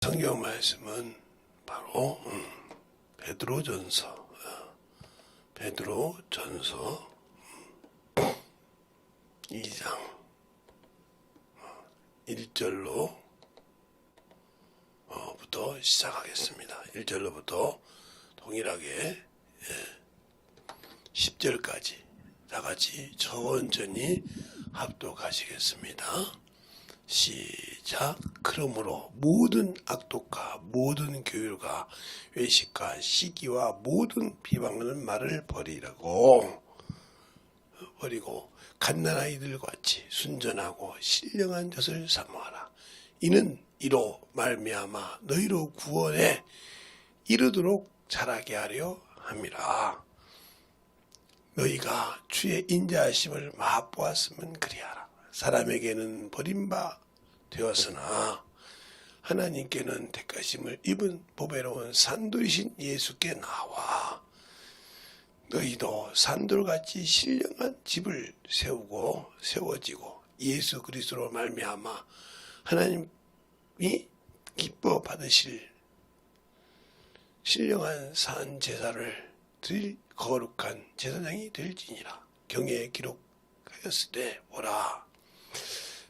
성경 말씀은 바로 베드로전서 2장 1절로 부터 시작하겠습니다. 1절로부터 동일하게 10절까지 다같이 천천히 합독하시겠습니다. 시작. 그러므로 모든 악독과 모든 교율과 외식과 시기와 모든 비방하는 말을 버리고 갓난 아이들 같이 순전하고 신령한 젖을 사모하라. 이는 이로 말미암아 너희로 구원에 이르도록 자라게 하려 함이라. 너희가 주의 인자하심을 맛보았으면 그리하라. 사람에게는 버림바 되었으나 하나님께는 택하심을 입은 보배로운 산돌이신 예수께 나와 너희도 산돌같이 신령한 집을 세워지고 예수 그리스도로 말미암아 하나님이 기뻐 받으실 신령한 산 제사를 드릴 거룩한 제사장이 될지니라. 경에 기록하였을 때 보라,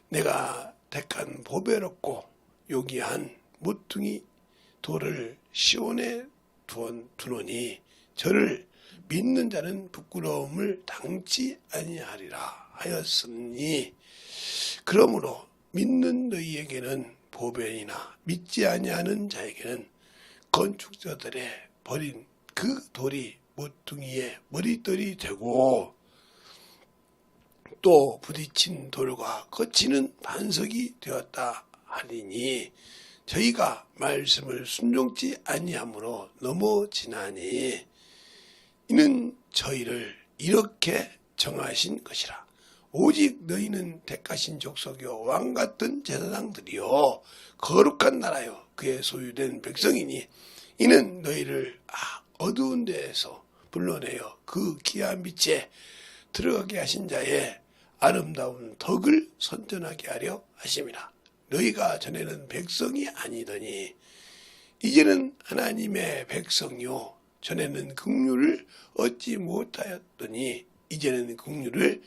내가 택한 보배롭고 요기한 모퉁이 돌을 시온에 두노니 저를 믿는 자는 부끄러움을 당치 아니하리라 하였으니, 그러므로 믿는 너희에게는 보배이나 믿지 아니하는 자에게는 건축자들의 버린 그 돌이 모퉁이의 머릿돌이 되고 또 부딪힌 돌과 거치는 반석이 되었다 하리니, 저희가 말씀을 순종치 아니함으로 넘어지나니 이는 저희를 이렇게 정하신 것이라. 오직 너희는 택하신 족속이요 왕같은 제사장들이요 거룩한 나라요 그의 소유된 백성이니, 이는 너희를 어두운 데에서 불러내어 그 귀한 빛에 들어가게 하신 자의 아름다운 덕을 선전하게 하려 하심이라. 너희가 전에는 백성이 아니더니 이제는 하나님의 백성이요 전에는 긍휼을 얻지 못하였더니 이제는 긍휼을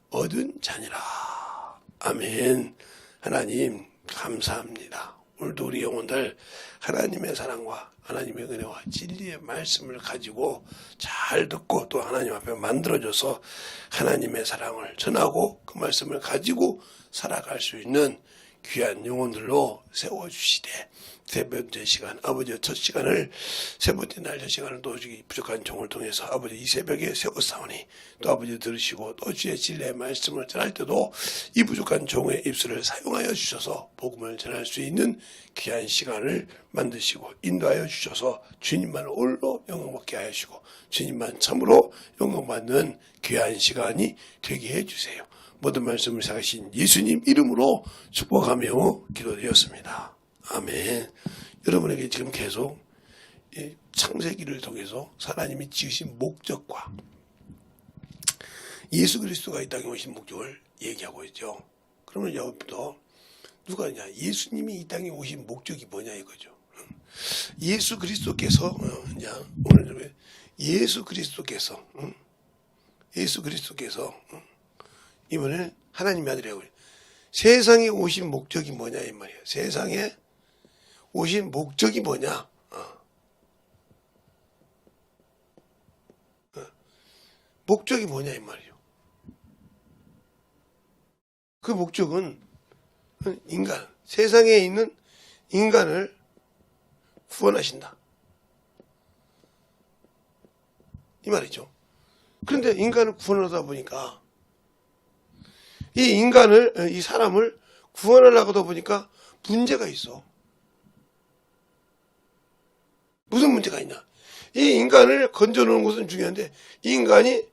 얻은 자니라. 아멘. 하나님 감사합니다. 오늘도 우리 영혼들 하나님의 사랑과 하나님의 은혜와 진리의 말씀을 가지고 잘 듣고 또 하나님 앞에 만들어줘서 하나님의 사랑을 전하고 그 말씀을 가지고 살아갈 수 있는 귀한 영혼들로 세워주시되, 세 번째 시간 아버지의 첫 시간을 세 번째 날 첫 시간을 또 부족한 종을 통해서 아버지 이 새벽에 세웠사오니 또 아버지 들으시고 또 주의 진리의 말씀을 전할 때도 이 부족한 종의 입술을 사용하여 주셔서 복음을 전할 수 있는 귀한 시간을 만드시고 인도하여 주셔서 주님만 홀로 영광받게 하시고 주님만 참으로 영광받는 귀한 시간이 되게 해주세요. 모든 말씀을 사가신 예수님 이름으로 축복하며 기도드렸습니다. 아멘. 여러분에게 지금 계속 창세기를 통해서 하나님이 지으신 목적과 예수 그리스도가 이 땅에 오신 목적을 얘기하고 있죠. 그러면 여기부터 누가 하냐? 예수님이 이 땅에 오신 목적이 뭐냐 이거죠. 예수 그리스도께서 오늘 예수 그리스도께서 이번에 하나님의 아들이라고 해요. 세상에 오신 목적이 뭐냐 이 말이에요. 세상에 오신 목적이 뭐냐? 목적이 뭐냐 이 말이에요. 그 목적은 인간, 세상에 있는 인간을 구원하신다 이 말이죠. 그런데 인간을 구원하다 보니까 이 사람을 구원하려고 하다 보니까 문제가 있어. 무슨 문제가 있냐? 이 인간을 건져놓은 것은 중요한데, 이 인간이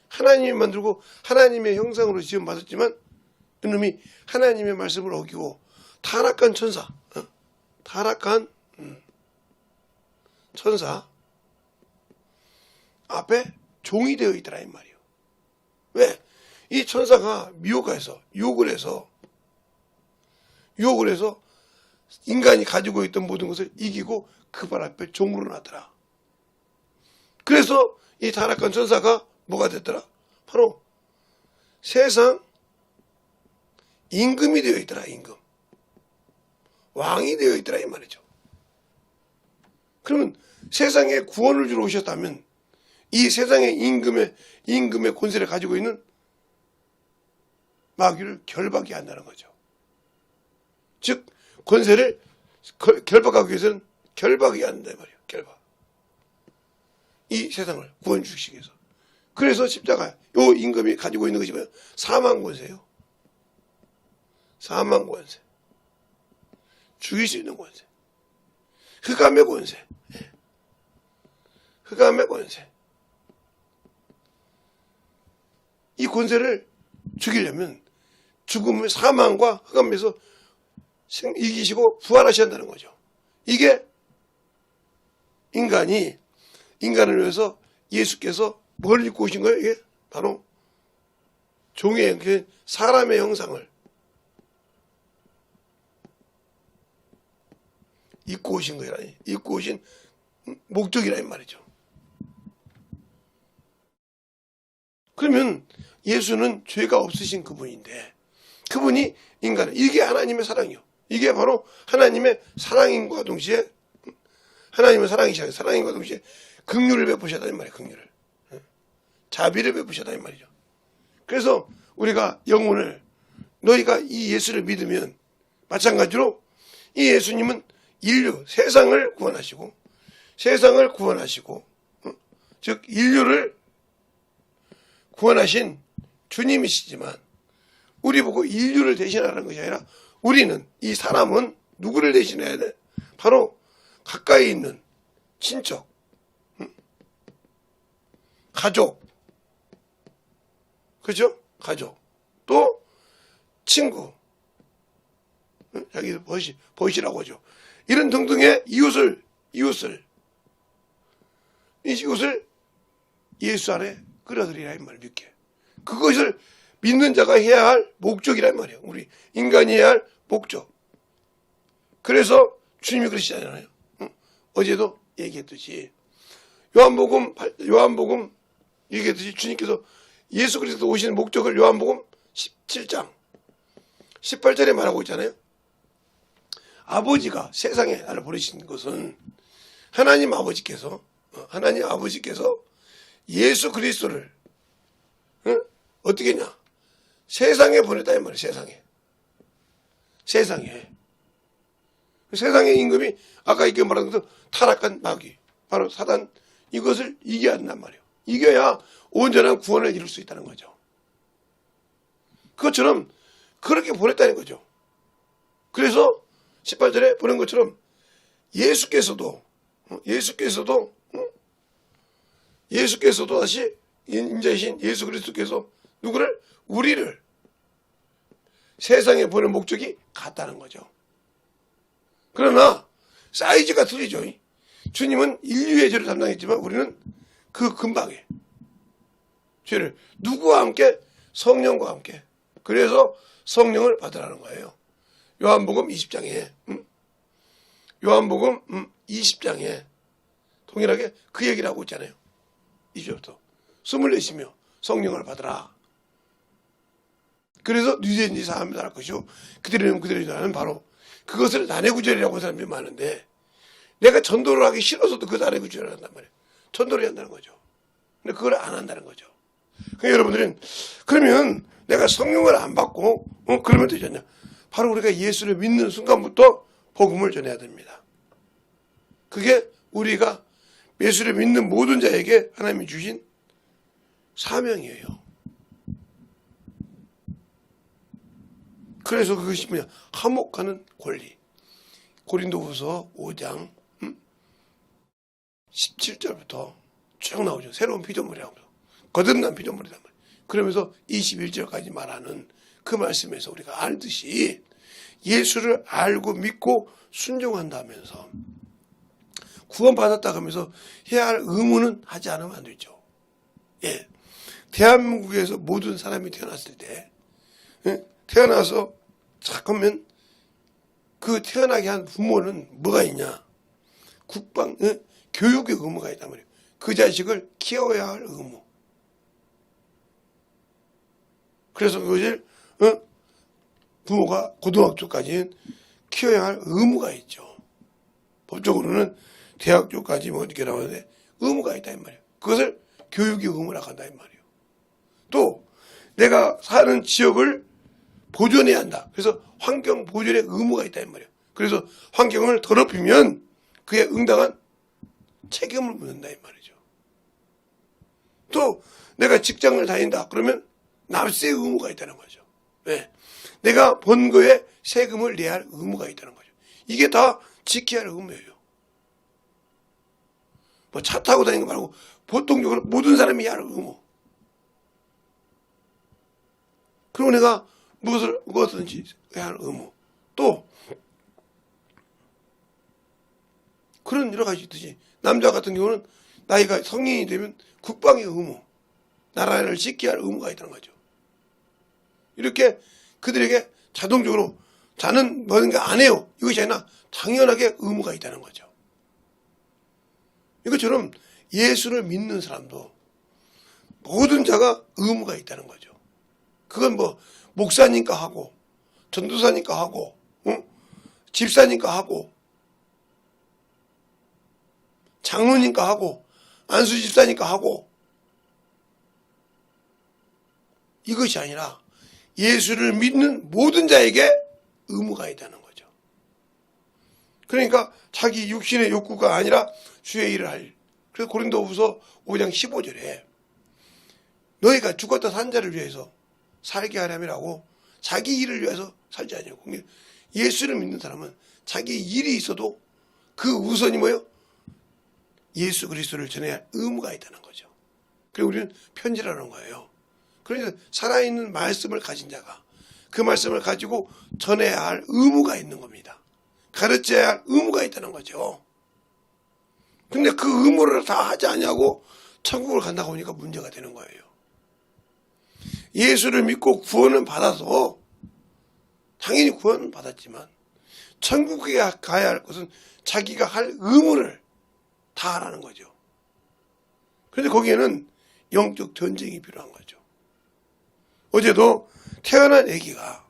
하나님이 만들고 하나님의 형상으로 지음받았지만 이놈이 하나님의 말씀을 어기고 타락한 천사 앞에 종이 되어 있더라 이 말이에요. 왜? 이 천사가 미혹해서 유혹을 해서 인간이 가지고 있던 모든 것을 이기고 그 발 앞에 종으로 나더라. 그래서 이 타락한 천사가 뭐가 됐더라? 바로 세상 임금이 되어 있더라. 임금. 왕이 되어 있더라 이 말이죠. 그러면 세상에 구원을 주러 오셨다면 이 세상의 임금의 권세를 가지고 있는 마귀를 결박해야 한다는 거죠. 즉 권세를 결박하기 위해서는 결박해야 한다 말이에요. 결박. 이 세상을 구원 주시기 위해서. 그래서 십자가 요 임금이 가지고 있는 것이 뭐예요? 사망 권세예요. 사망 권세. 죽일 수 있는 권세. 흑암의 권세. 흑암의 권세. 이 권세를 죽이려면 죽음의 사망과 흑암에서 이기시고 부활하셔야 한다는 거죠. 이게 인간을 위해서 예수께서 뭘 입고 오신 거예요? 이게 바로 종의 사람의 형상을 입고 오신 거라. 입고 오신 목적이라 이 말이죠. 그러면 예수는 죄가 없으신 그분인데 그분이 인간을 이게 하나님의 사랑이요. 이게 바로 하나님의 사랑인과 동시에 하나님의 사랑이시죠. 사랑인과 동시에 긍휼을 베푸셨다는 말이에요. 긍휼을. 자비를 베푸셨다는 말이죠. 그래서 우리가 영혼을 너희가 이 예수를 믿으면 마찬가지로 이 예수님은 인류, 세상을 구원하시고 즉 인류를 구원하신 주님이시지만 우리 보고 인류를 대신하는 것이 아니라 우리는 이 사람은 누구를 대신해야 돼? 바로 가까이 있는 친척, 가족, 그죠? 가족, 또 친구, 자기 보시라고 하죠. 이런 등등의 이웃을 예수 안에 끌어들이라 이 말 믿게. 그것을 믿는 자가 해야 할 목적이란 말이에요. 우리 인간이 해야 할 목적. 그래서 주님이 그러시잖아요. 어제도 얘기했듯이 요한복음 얘기했듯이 주님께서 예수 그리스도 오시는 목적을 요한복음 17장 18절에 말하고 있잖아요. 아버지가 세상에 나를 보내신 것은 하나님 아버지께서 예수 그리스도를 어떻게 했냐? 세상에 보냈다 이 말이에요. 세상에 세상의 임금이 아까 이렇게 말한 것도 타락한 마귀 바로 사단 이것을 이겨야 한단 말이에요. 이겨야 온전한 구원을 이룰 수 있다는 거죠. 그것처럼 그렇게 보냈다는 거죠. 그래서 18절에 보낸 것처럼 예수께서도 다시 인자이신 예수 그리스도께서 누구를? 우리를 세상에 보낸 목적이 같다는 거죠. 그러나 사이즈가 틀리죠. 주님은 인류의 죄를 담당했지만 우리는 그 근방에 죄를 누구와 함께? 성령과 함께. 그래서 성령을 받으라는 거예요. 요한복음 20장에 동일하게 그 얘기를 하고 있잖아요. 20절부터 숨을 내쉬며 성령을 받으라. 그래서 누구든지 사람이 할 것이요 그들의 그들이라는 바로 그것을 난해구절이라고 하는 사람들이 많은데 내가 전도를 하기 싫어서도 그 난해구절을 한단 말이에요. 전도를 해야 한다는 거죠. 근데 그걸 안 한다는 거죠. 그러니까 여러분들은 그러면 내가 성령을 안 받고 그러면 되지 않냐. 바로 우리가 예수를 믿는 순간부터 복음을 전해야 됩니다. 그게 우리가 예수를 믿는 모든 자에게 하나님이 주신 사명이에요. 그래서 그것이 뭐냐? 화목하는 권리. 고린도후서 5장 17절부터 쭉 나오죠. 새로운 피조물이라고. 거듭난 피조물이란 말이에요. 그러면서 21절까지 말하는 그 말씀에서 우리가 알듯이 예수를 알고 믿고 순종한다면서 구원받았다 하면서 해야 할 의무는 하지 않으면 안 되죠. 예. 대한민국에서 모든 사람이 태어났을 때 태어나서 착하면 그 태어나게 한 부모는 뭐가 있냐? 국방, 교육의 의무가 있단 말이에요. 그 자식을 키워야 할 의무. 그래서 그것을 부모가 고등학교까지는 키워야 할 의무가 있죠. 법적으로는 대학교까지 뭐 이렇게 나오는데 의무가 있다 이 말이에요. 그것을 교육의 의무라고 한다 이 말이에요. 또 내가 사는 지역을 보존해야 한다. 그래서 환경 보존의 의무가 있다 이 말이에요. 그래서 환경을 더럽히면 그에 응당한 책임을 묻는다 이 말이죠. 또 내가 직장을 다닌다. 그러면 납세의 의무가 있다는 거죠. 왜? 내가 번 거에 세금을 내야 할 의무가 있다는 거죠. 이게 다 지켜야 할 의무예요. 뭐 차 타고 다니는 거 말고 보통적으로 모든 사람이 해야 할 의무. 그리고 내가 무엇이든지 해야 할 의무. 또 그런 여러 가지 있듯이 남자 같은 경우는 나이가 성인이 되면 국방의 의무, 나라를 지켜야 할 의무가 있다는 거죠. 이렇게 그들에게 자동적으로 자는 뭔가 안 해요. 이것이 아니라 당연하게 의무가 있다는 거죠. 이것처럼 예수를 믿는 사람도 모든 자가 의무가 있다는 거죠. 그건 뭐 목사니까 하고 전도사니까 하고 집사니까 하고 장로니까 하고 안수집사니까 하고 이것이 아니라 예수를 믿는 모든 자에게 의무가 있다는 거죠. 그러니까 자기 육신의 욕구가 아니라 주의 일을 할. 그래서 고린도후서 5장 15절에 너희가 죽었다 산 자를 위해서 살게 하려면이라고 자기 일을 위해서 살지 않냐고. 예수를 믿는 사람은 자기 일이 있어도 그 우선이 뭐예요? 예수 그리스도를 전해야 할 의무가 있다는 거죠. 그리고 우리는 편지라는 거예요. 그러니까 살아있는 말씀을 가진 자가 그 말씀을 가지고 전해야 할 의무가 있는 겁니다. 가르쳐야 할 의무가 있다는 거죠. 근데 그 의무를 다 하지 않냐고 천국을 간다고 하니까 문제가 되는 거예요. 예수를 믿고 구원을 받아서 당연히 구원은 받았지만 천국에 가야 할 것은 자기가 할 의무를 다 하라는 거죠. 그런데 거기에는 영적 전쟁이 필요한 거죠. 어제도 태어난 아기가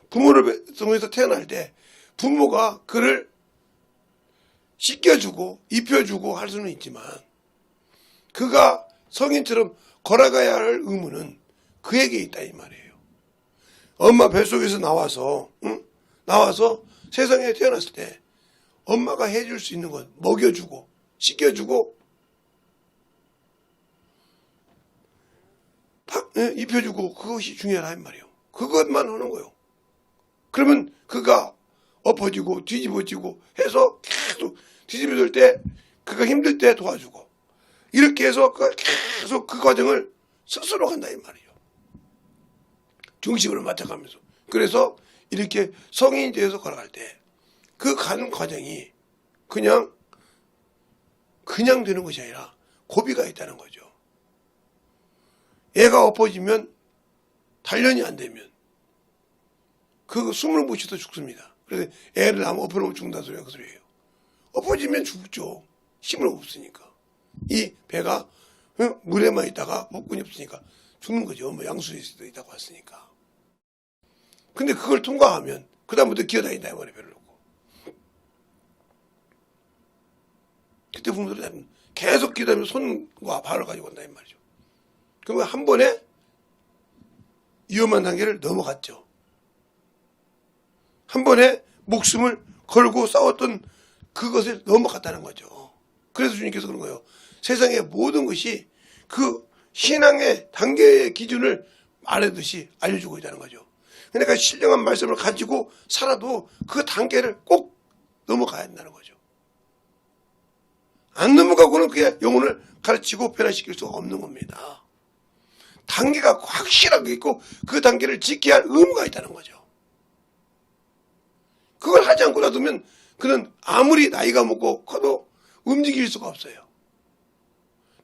부모를 통해서 태어날 때 부모가 그를 씻겨주고 입혀주고 할 수는 있지만 그가 성인처럼 걸어가야 할 의무는 그에게 있다 이 말이에요. 엄마 뱃속에서 나와서 세상에 태어났을 때 엄마가 해줄 수 있는 건 먹여주고 씻겨주고 입혀주고 그것이 중요하다 이 말이에요. 그것만 하는 거예요. 그러면 그가 엎어지고 뒤집어지고 해서 계속 뒤집어질 때 그가 힘들 때 도와주고 이렇게 해서 계속 그 과정을 스스로 간다 이 말이에요. 중심을 맞춰가면서. 그래서 이렇게 성인이 되어서 걸어갈 때 그 가는 과정이 그냥 되는 것이 아니라 고비가 있다는 거죠. 애가 엎어지면 단련이 안 되면 그 숨을 못 쉬어서 죽습니다. 그래서 애를 아무 엎어놓으면 죽는다 소리가 그 소리예요. 엎어지면 죽죠. 힘을 없으니까. 이 배가 물에만 있다가 복근이 없으니까 죽는 거죠. 뭐 양수일 수도 있다고 했으니까. 근데 그걸 통과하면 그 다음부터 기어다닌다 이 말이에요. 배를 놓고. 그때 부모들은 계속 기어다니면서 손과 발을 가지고 온다 이 말이죠. 그러면 한 번에 위험한 단계를 넘어갔죠. 한 번에 목숨을 걸고 싸웠던 그것을 넘어갔다는 거죠. 그래서 주님께서 그런 거예요. 세상의 모든 것이 그 신앙의 단계의 기준을 말하듯이 알려주고 있다는 거죠. 그러니까 신령한 말씀을 가지고 살아도 그 단계를 꼭 넘어가야 한다는 거죠. 안 넘어가고는 그게 영혼을 가르치고 변화시킬 수가 없는 겁니다. 단계가 확실하게 있고 그 단계를 지켜야 할 의무가 있다는 거죠. 그걸 하지 않고 놔두면 그는 아무리 나이가 먹고 커도 움직일 수가 없어요.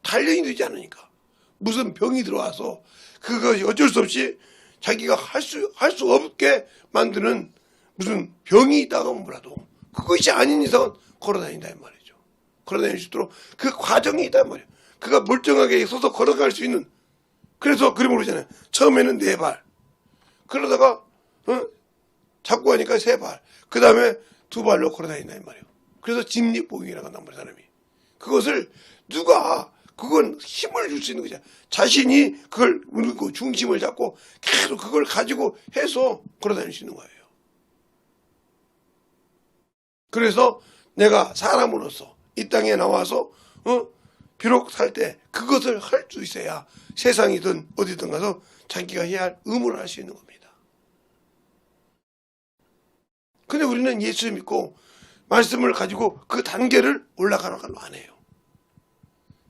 단련이 되지 않으니까. 무슨 병이 들어와서 그것이 어쩔 수 없이 자기가 할 수 없게 만드는 무슨 병이 있다고 몰라도 그것이 아닌 이상은 걸어다닌다 이 말이죠. 걸어다닐 수 있도록 그 과정이 있단 말이에요. 그가 멀쩡하게 서서 걸어갈 수 있는. 그래서 그림을 그러잖아요. 처음에는 4발. 그러다가 자꾸 하니까 3발. 그 다음에 2발로 걸어다닌다 이 말이에요. 그래서 직립보행이라고 한단 말이에요. 사람이. 그것을 누가 그건 힘을 줄 수 있는 거죠. 자신이 그걸 중심을 잡고 계속 그걸 가지고 해서 걸어다닐 수 있는 거예요. 그래서 내가 사람으로서 이 땅에 나와서 비록 살 때 그것을 할 수 있어야 세상이든 어디든 가서 자기가 해야 할 의무를 할 수 있는 겁니다. 근데 우리는 예수 믿고 말씀을 가지고 그 단계를 올라가려고 안 해요.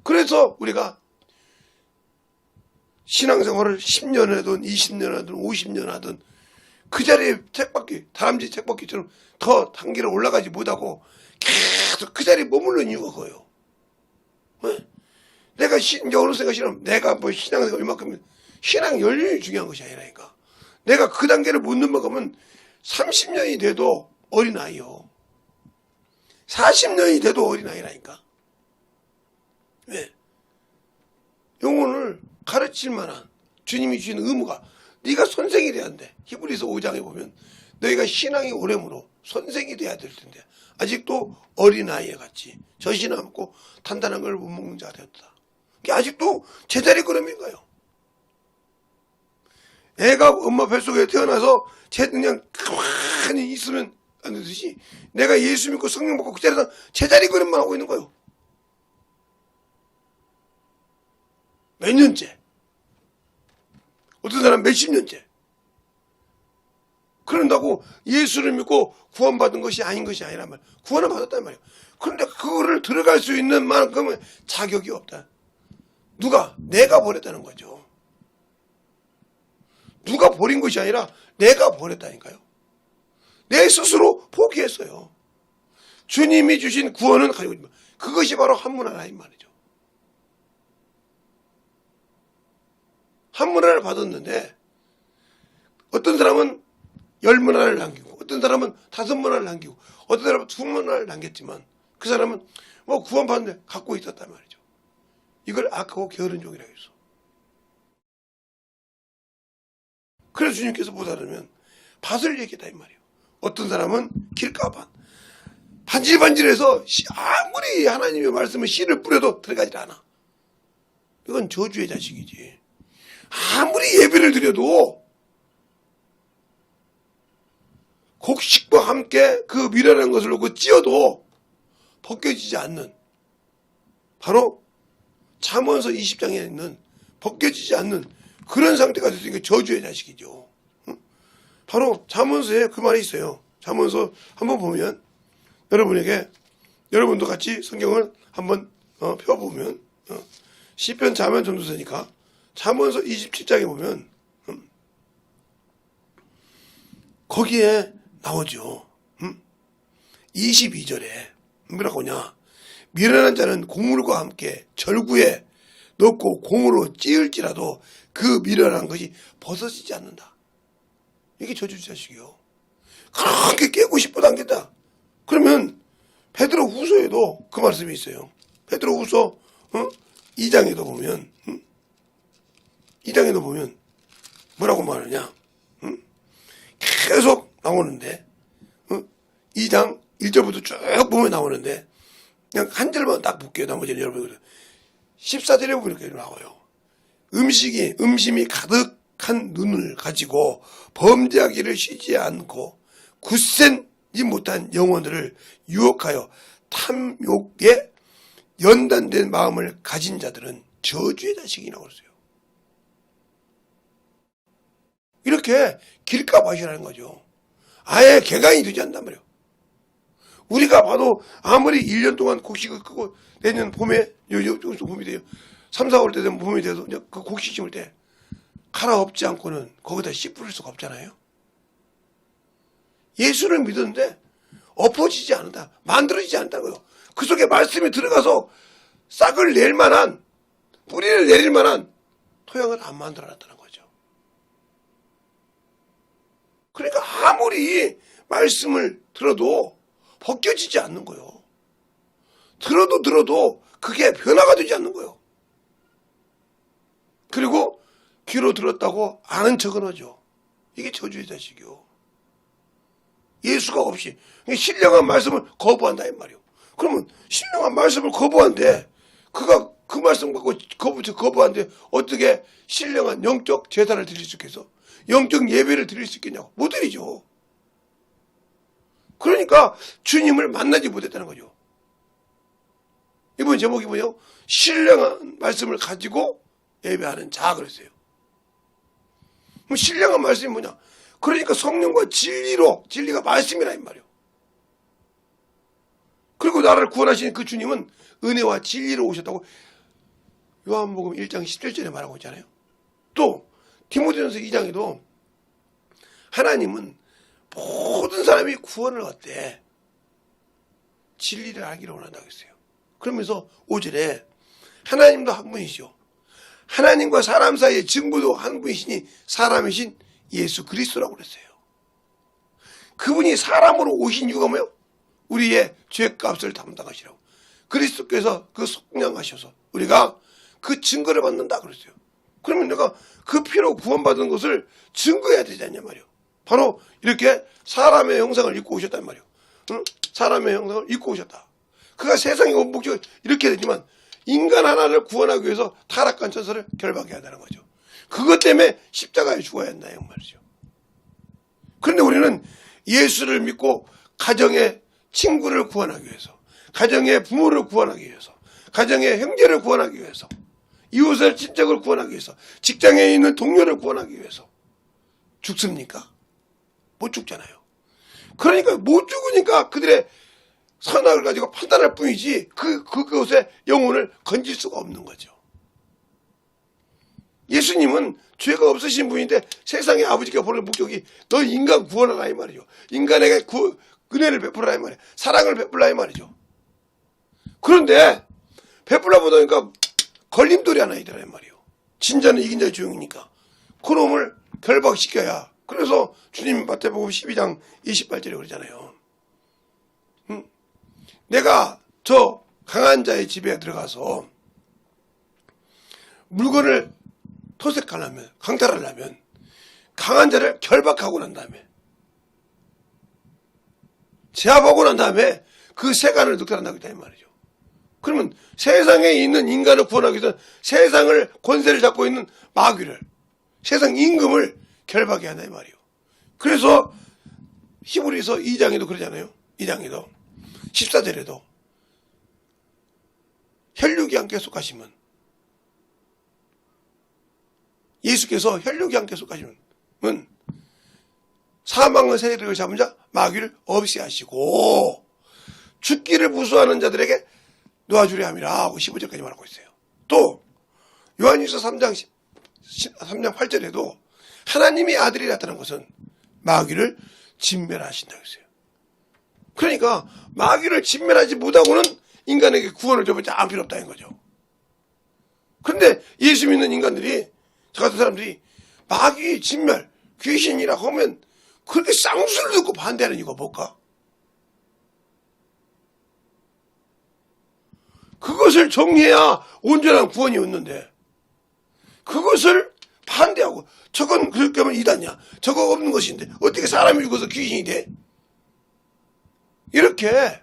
그래서 우리가 신앙생활을 10년 하든 20년 하든 50년 하든 그 자리에 책받기, 다람쥐 책받기처럼 더 단계를 올라가지 못하고 계속 그 자리에 머무르는 이유가 그거예요. 네? 내가 어느 생각 싫으면 내가 뭐 신앙생활 이만큼 신앙 연륜이 중요한 것이 아니라니까. 내가 그 단계를 못 넘어가면 30년이 돼도 어린아이요. 40년이 돼도 어린아이라니까. 왜? 영혼을 가르칠 만한 주님이 주신 의무가 네가 선생이 돼야 한대. 히브리서 5장에 보면 너희가 신앙이 오래므로 선생이 돼야 될 텐데 아직도 어린아이에 같이 젖이나 먹고 단단한 걸 못 먹는 자가 되었다. 아직도 제자리 걸음인가요? 애가 엄마 뱃속에 태어나서 그냥 가만히 있으면 안 되듯이 내가 예수 믿고 성령 받고 그 자리에서 제자리 걸음만 하고 있는 거예요. 몇 년째. 어떤 사람 몇십 년째. 그런다고 예수를 믿고 구원받은 것이 아닌 것이 아니란 말이에요. 구원을 받았단 말이에요. 그런데 그거를 들어갈 수 있는 만큼은 자격이 없다. 누가? 내가 버렸다는 거죠. 누가 버린 것이 아니라 내가 버렸다니까요. 내 스스로 포기했어요. 주님이 주신 구원은 가지고 있지만 그것이 바로 한문하나인 말이죠. 한문화를 받았는데 어떤 사람은 10문화를 남기고 어떤 사람은 5문화를 남기고 어떤 사람은 2문화를 남겼지만 그 사람은 뭐 구원받는데 갖고 있었단 말이죠. 이걸 악하고 게으른 종이라고 했어. 그래서 주님께서 보다르면 밭을 얘기했다 이 말이에요. 어떤 사람은 길가밭 반질반질해서 아무리 하나님의 말씀을 씨를 뿌려도 들어가지 않아. 이건 저주의 자식이지. 아무리 예배를 드려도 곡식과 함께 그 미련한 것을 놓고 찧어도 벗겨지지 않는 바로 잠언서 20장에 있는 벗겨지지 않는 그런 상태가 됐으니까 저주의 자식이죠. 바로 잠언서에 그 말이 있어요. 잠언서 한번 보면 여러분도 같이 성경을 한번 펴보면 시편 잠언 전도서니까 잠언서 27장에 보면 거기에 나오죠. 22절에 뭐라고 하냐. 미련한 자는 곡물과 함께 절구에 넣고 공으로 찌을지라도 그 미련한 것이 벗어지지 않는다. 이게 저주자식이요. 그렇게 깨고 싶어도 안 깼다. 그러면 베드로 후서에도 그 말씀이 있어요. 베드로 후서 2장에도 보면 2장에도 보면 뭐라고 말하냐. 계속 나오는데 2장 1절부터 쭉 보면 나오는데 그냥 한 절만 딱 볼게요. 나머지는 여러분 14절에 보면 이렇게 나와요. 음심이 가득한 눈을 가지고 범죄하기를 쉬지 않고 굳센지 못한 영혼들을 유혹하여 탐욕에 연단된 마음을 가진 자들은 저주의 자식이라고 그랬어요. 이렇게 길가밭이라는 거죠. 아예 개간이 되지 않단 말이에요. 우리가 봐도 아무리 1년 동안 곡식을 크고 내년 봄에 여기서 봄이 돼요. 3, 4월 때 되면 봄이 돼서 그 곡식 심을 때 갈아엎지 않고는 거기다 씨 뿌릴 수가 없잖아요. 예수를 믿었는데 엎어지지 않는다. 만들어지지 않다고요. 그 속에 말씀이 들어가서 싹을 낼 만한 뿌리를 내릴 만한 토양을 안 만들어놨다는 거죠. 그러니까 아무리 말씀을 들어도 벗겨지지 않는 거예요. 들어도 그게 변화가 되지 않는 거예요. 그리고 귀로 들었다고 아는 척은 하죠. 이게 저주의 자식이요. 예수가 없이 신령한 말씀을 거부한다 이 말이요. 그러면 신령한 말씀을 거부한데 그가 그 말씀 갖고 거부한데 어떻게 신령한 영적 제사를 드릴 수 있겠어? 영적 예배를 드릴 수 있겠냐고. 못 드리죠. 그러니까 주님을 만나지 못했다는 거죠. 이번 제목이 뭐예요? 신령한 말씀을 가지고 예배하는 자 그랬어요. 그럼 신령한 말씀이 뭐냐? 그러니까 성령과 진리가 말씀이라 이 말이에요. 그리고 나를 구원하신 그 주님은 은혜와 진리로 오셨다고 요한복음 1장 17절에 말하고 있잖아요. 또 디모데전서 2장에도 하나님은 모든 사람이 구원을 얻되 진리를 알기를 원한다고 했어요. 그러면서 5절에 하나님도 한 분이시오. 하나님과 사람 사이의 증거도 한 분이시니 사람이신 예수 그리스도라고 그랬어요. 그분이 사람으로 오신 이유가 뭐예요? 우리의 죄값을 담당하시라고. 그리스도께서 그 속량하셔서 우리가 그 증거를 받는다 그랬어요. 그러면 내가 그 피로 구원받은 것을 증거해야 되지 않냐 말이에요. 바로 이렇게 사람의 형상을 입고 오셨단 말이에요. 응? 사람의 형상을 입고 오셨다. 그가 세상의 원복적으로 이렇게 되지만 인간 하나를 구원하기 위해서 타락한 천사를 결박해야 한다는 거죠. 그것 때문에 십자가에 죽어야 한다 이 말이죠. 그런데 우리는 예수를 믿고 가정의 친구를 구원하기 위해서, 가정의 부모를 구원하기 위해서, 가정의 형제를 구원하기 위해서, 이웃을 친척을 구원하기 위해서, 직장에 있는 동료를 구원하기 위해서 죽습니까? 못 죽잖아요. 그러니까 못 죽으니까 그들의 선악을 가지고 판단할 뿐이지 그것의 영혼을 건질 수가 없는 거죠. 예수님은 죄가 없으신 분인데 세상의 아버지가 보는 목적이 너 인간 구원하라 이 말이죠. 인간에게 은혜를 베풀라 이 말이에요. 사랑을 베풀라 이 말이죠. 그런데 베풀라 보다니까 걸림돌이 하나 있더라 이 말이에요. 진자는 이긴 자의 주용이니까 그놈을 결박시켜야. 그래서 주님 마태복음 12장 28절에 그러잖아요. 내가 저 강한 자의 집에 들어가서 물건을 토색하려면, 강탈하려면 강한 자를 결박하고 난 다음에 제압하고 난 다음에 그 세간을 늑탈한다고 했다 이 말이죠. 그러면 세상에 있는 인간을 구원하기 위해서 세상을 권세를 잡고 있는 마귀를, 세상 임금을 결박해야 한다 이 말이에요. 그래서 히브리서 2장에도 그러잖아요. 2장에도 14절에도 혈육이 함께 속하시면, 예수께서 혈육이 함께 속하시면 사망의 세력을 잡은 자 마귀를 없이 하시고 죽기를 무수하는 자들에게 놓아주려 함이라 하고 15절까지 말하고 있어요. 또 요한일서 3장 8절에도 하나님의 아들이 나타난 것은 마귀를 진멸하신다고 했어요. 그러니까 마귀를 진멸하지 못하고는 인간에게 구원을 줘봤자 안 필요 없다는 거죠. 그런데 예수 믿는 인간들이, 저 같은 사람들이 마귀 진멸, 귀신이라 하면 그렇게 쌍수를 듣고 반대하는 이유가 뭘까? 그것을 정리해야 온전한 구원이 없는데 그것을 반대하고 저건 그렇게 하면 이단이야. 저거 없는 것인데 어떻게 사람이 죽어서 귀신이 돼? 이렇게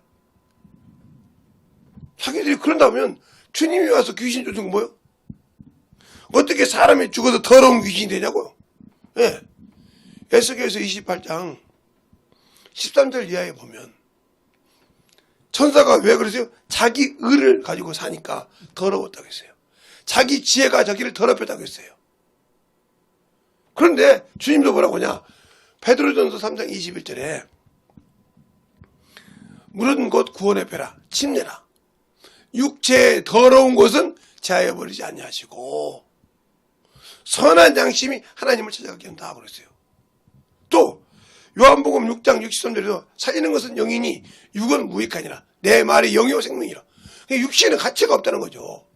자기들이 그런다면 주님이 와서 귀신 쫓은 건 뭐예요? 어떻게 사람이 죽어서 더러운 귀신이 되냐고요? 예. 에스겔서 28장 13절 이하에 보면 천사가 왜 그러세요? 자기 의를 가지고 사니까 더러웠다고 했어요. 자기 지혜가 자기를 더럽혔다고 했어요. 그런데 주님도 뭐라고 하냐? 베드로전서 3장 21절에 물은 곧 구원의 벼라 침례라 육체의 더러운 것은 제하여 버리지 아니하시고 선한 양심이 하나님을 찾아가게 한다 그랬어요. 또 요한복음 6장 63절에도 살리는 것은 영이니 육은 무익하니라. 내 말이 영이요 생명이라. 육신은 가치가 없다는 거죠.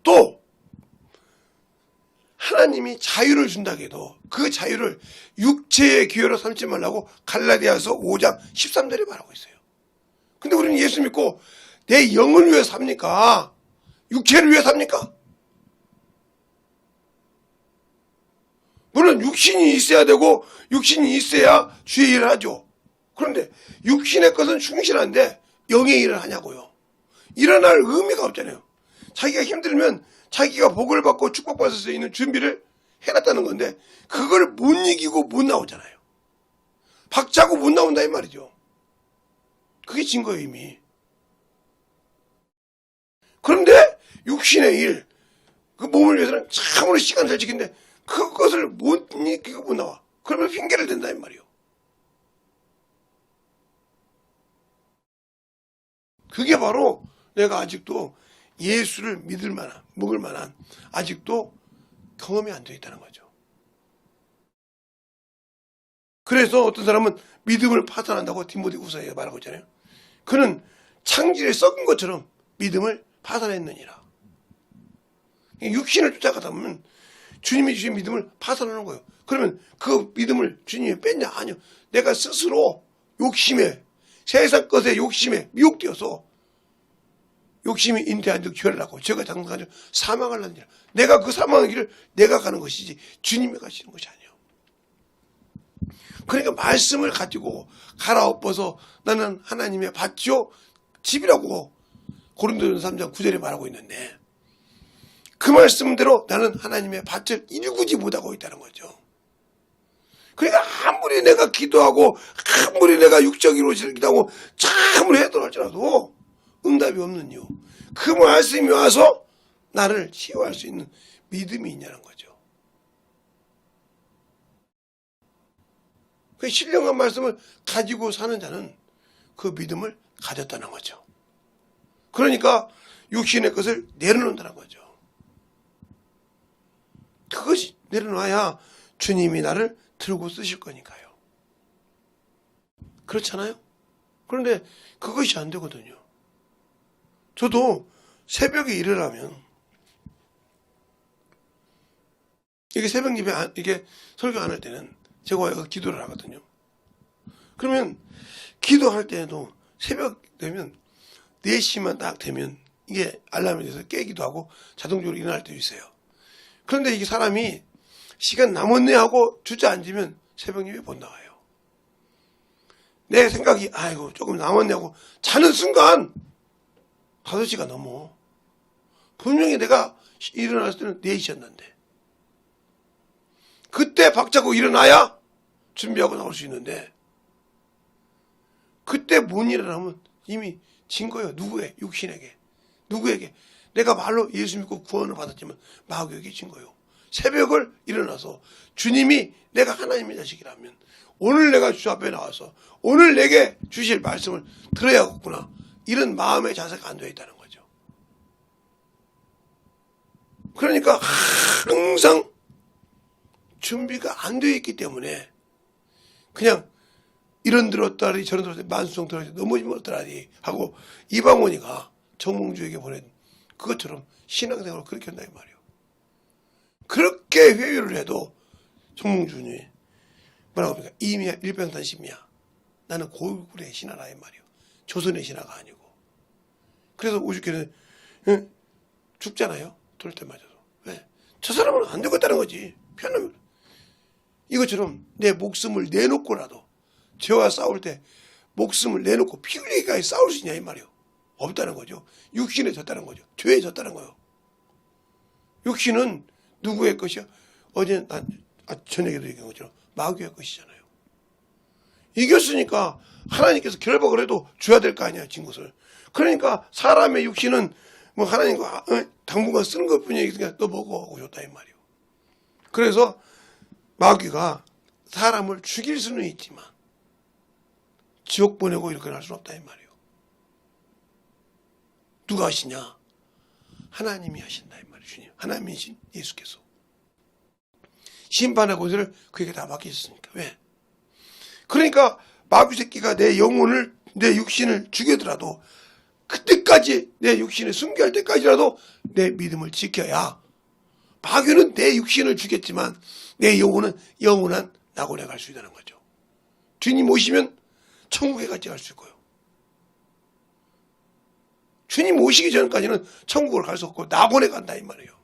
또 하나님이 자유를 준다고 해도 그 자유를 육체의 기회로 삼지 말라고 갈라디아서 5장 13절에 말하고 있어요. 근데 우리는 예수 믿고 내 영을 위해 삽니까? 육체를 위해 삽니까? 물론 육신이 있어야 되고 육신이 있어야 주의 일을 하죠. 그런데 육신의 것은 충실한데 영의 일을 하냐고요. 일어날 의미가 없잖아요. 자기가 힘들면 자기가 복을 받고 축복받을 수 있는 준비를 해놨다는 건데 그걸 못 이기고 못 나오잖아요. 박차고 못 나온다 이 말이죠. 그게 증거예요 이미. 그런데 육신의 일, 그 몸을 위해서는 참으로 시간을 잘 지키는데 그것을 못 이기고 못 나와. 그러면 핑계를 댄다 이 말이에요. 그게 바로 내가 아직도 예수를 믿을 만한, 먹을 만한 아직도 경험이 안 되어 있다는 거죠. 그래서 어떤 사람은 믿음을 파산한다고 디모데후서에 말하고 있잖아요. 그는 창질에 썩은 것처럼 믿음을 파산했느니라. 육신을 쫓아가다 보면 주님이 주신 믿음을 파산하는 거예요. 그러면 그 믿음을 주님이 뺐냐? 아니요. 내가 스스로 욕심에, 세상 것에 욕심에 미혹되어서 욕심이 인태한 즉 죄를 하고 죄가 장사가지고 사망하려느니라. 내가 그 사망의 길을 내가 가는 것이지 주님이 가시는 것이 아니에요. 그러니까 말씀을 가지고 갈아엎어서 나는 하나님의 밭이요 집이라고 고린도전서 3장 9절에 말하고 있는데 그 말씀대로 나는 하나님의 밭을 일구지 못하고 있다는 거죠. 그러니까 아무리 내가 기도하고 아무리 내가 육적으로 기도하고 참으로 해도 응답이 없는 이유. 그 말씀이 와서 나를 치유할 수 있는 믿음이 있냐는 거죠. 그 신령한 말씀을 가지고 사는 자는 그 믿음을 가졌다는 거죠. 그러니까 육신의 것을 내려놓는다는 거죠. 그것이 내려놔야 주님이 나를 들고 쓰실 거니까요. 그렇잖아요? 그런데 그것이 안 되거든요. 저도 새벽에 일어나면 이게 새벽 예배 이게 설교 안 할 때는 제가 기도를 하거든요. 그러면 기도할 때에도 새벽 되면 4시만 딱 되면 이게 알람이 돼서 깨기도 하고 자동적으로 일어날 때도 있어요. 그런데 이게 사람이 시간 남았네 하고 주저앉으면 새벽 예배 못 나와요. 내 생각이 아이고 조금 남았네 하고 자는 순간 5시가 넘어. 분명히 내가 일어났을 때는 4시였는데 그때 박차고 일어나야 준비하고 나올 수 있는데 그때 못 일어나면 이미 진 거예요. 누구의? 육신에게. 누구에게? 내가 말로 예수 믿고 구원을 받았지만 마귀에게 진 거예요. 새벽을 일어나서 주님이 내가 하나님의 자식이라면 오늘 내가 주 앞에 나와서 오늘 내게 주실 말씀을 들어야겠구나. 이런 마음의 자세가 안 되어 있다는 거죠. 그러니까 항상 준비가 안 되어 있기 때문에 그냥 이런 들었다리 저런 들었다리 만수성 들었다리 넘어지면 어떠라니 하고 이방원이가 정몽주에게 보낸 그것처럼 신앙생활을 그렇게 한다 이 말이에요. 그렇게 회유를 해도 정몽주니 뭐라고 합니까? 이미야 일병단심이야. 나는 고을의 신하라 이 말이에요. 조선의 신하가 아니고. 그래서 오죽해는 죽잖아요. 돌 때 맞아서. 왜? 저 사람은 안 되겠다는 거지. 편하면. 이것처럼 내 목숨을 내놓고라도 죄와 싸울 때 목숨을 내놓고 피 흘리기까지 싸울 수 있냐 이 말이에요. 없다는 거죠. 육신에 졌다는 거죠. 죄에 졌다는 거예요. 육신은 누구의 것이야? 어제 저녁에도 얘기한 것처럼 마귀의 것이잖아요. 이겼으니까 하나님께서 결박을 해도 줘야 될 거 아니야, 진 것을. 그러니까 사람의 육신은 뭐 하나님과 당분간 쓰는 것 뿐이니까 너 먹어 하고 줬다 이 말이에요. 그래서 마귀가 사람을 죽일 수는 있지만 지옥 보내고 이렇게 할 수는 없다 이 말이에요. 누가 하시냐? 하나님이 하신다 이 말이에요. 주님. 하나님이신 예수께서. 심판의 권세를 그에게 다 맡기셨으니까. 왜? 그러니까 마귀 새끼가 내 영혼을 내 육신을 죽이더라도 그때까지 내 육신을 순교할 때까지라도 내 믿음을 지켜야 마귀는 내 육신을 주겠지만 내 영혼은 영원한 낙원에 갈 수 있다는 거죠. 주님 오시면 천국에 같이 갈 수 있고요. 주님 오시기 전까지는 천국을 갈 수 없고 낙원에 간다 이 말이에요.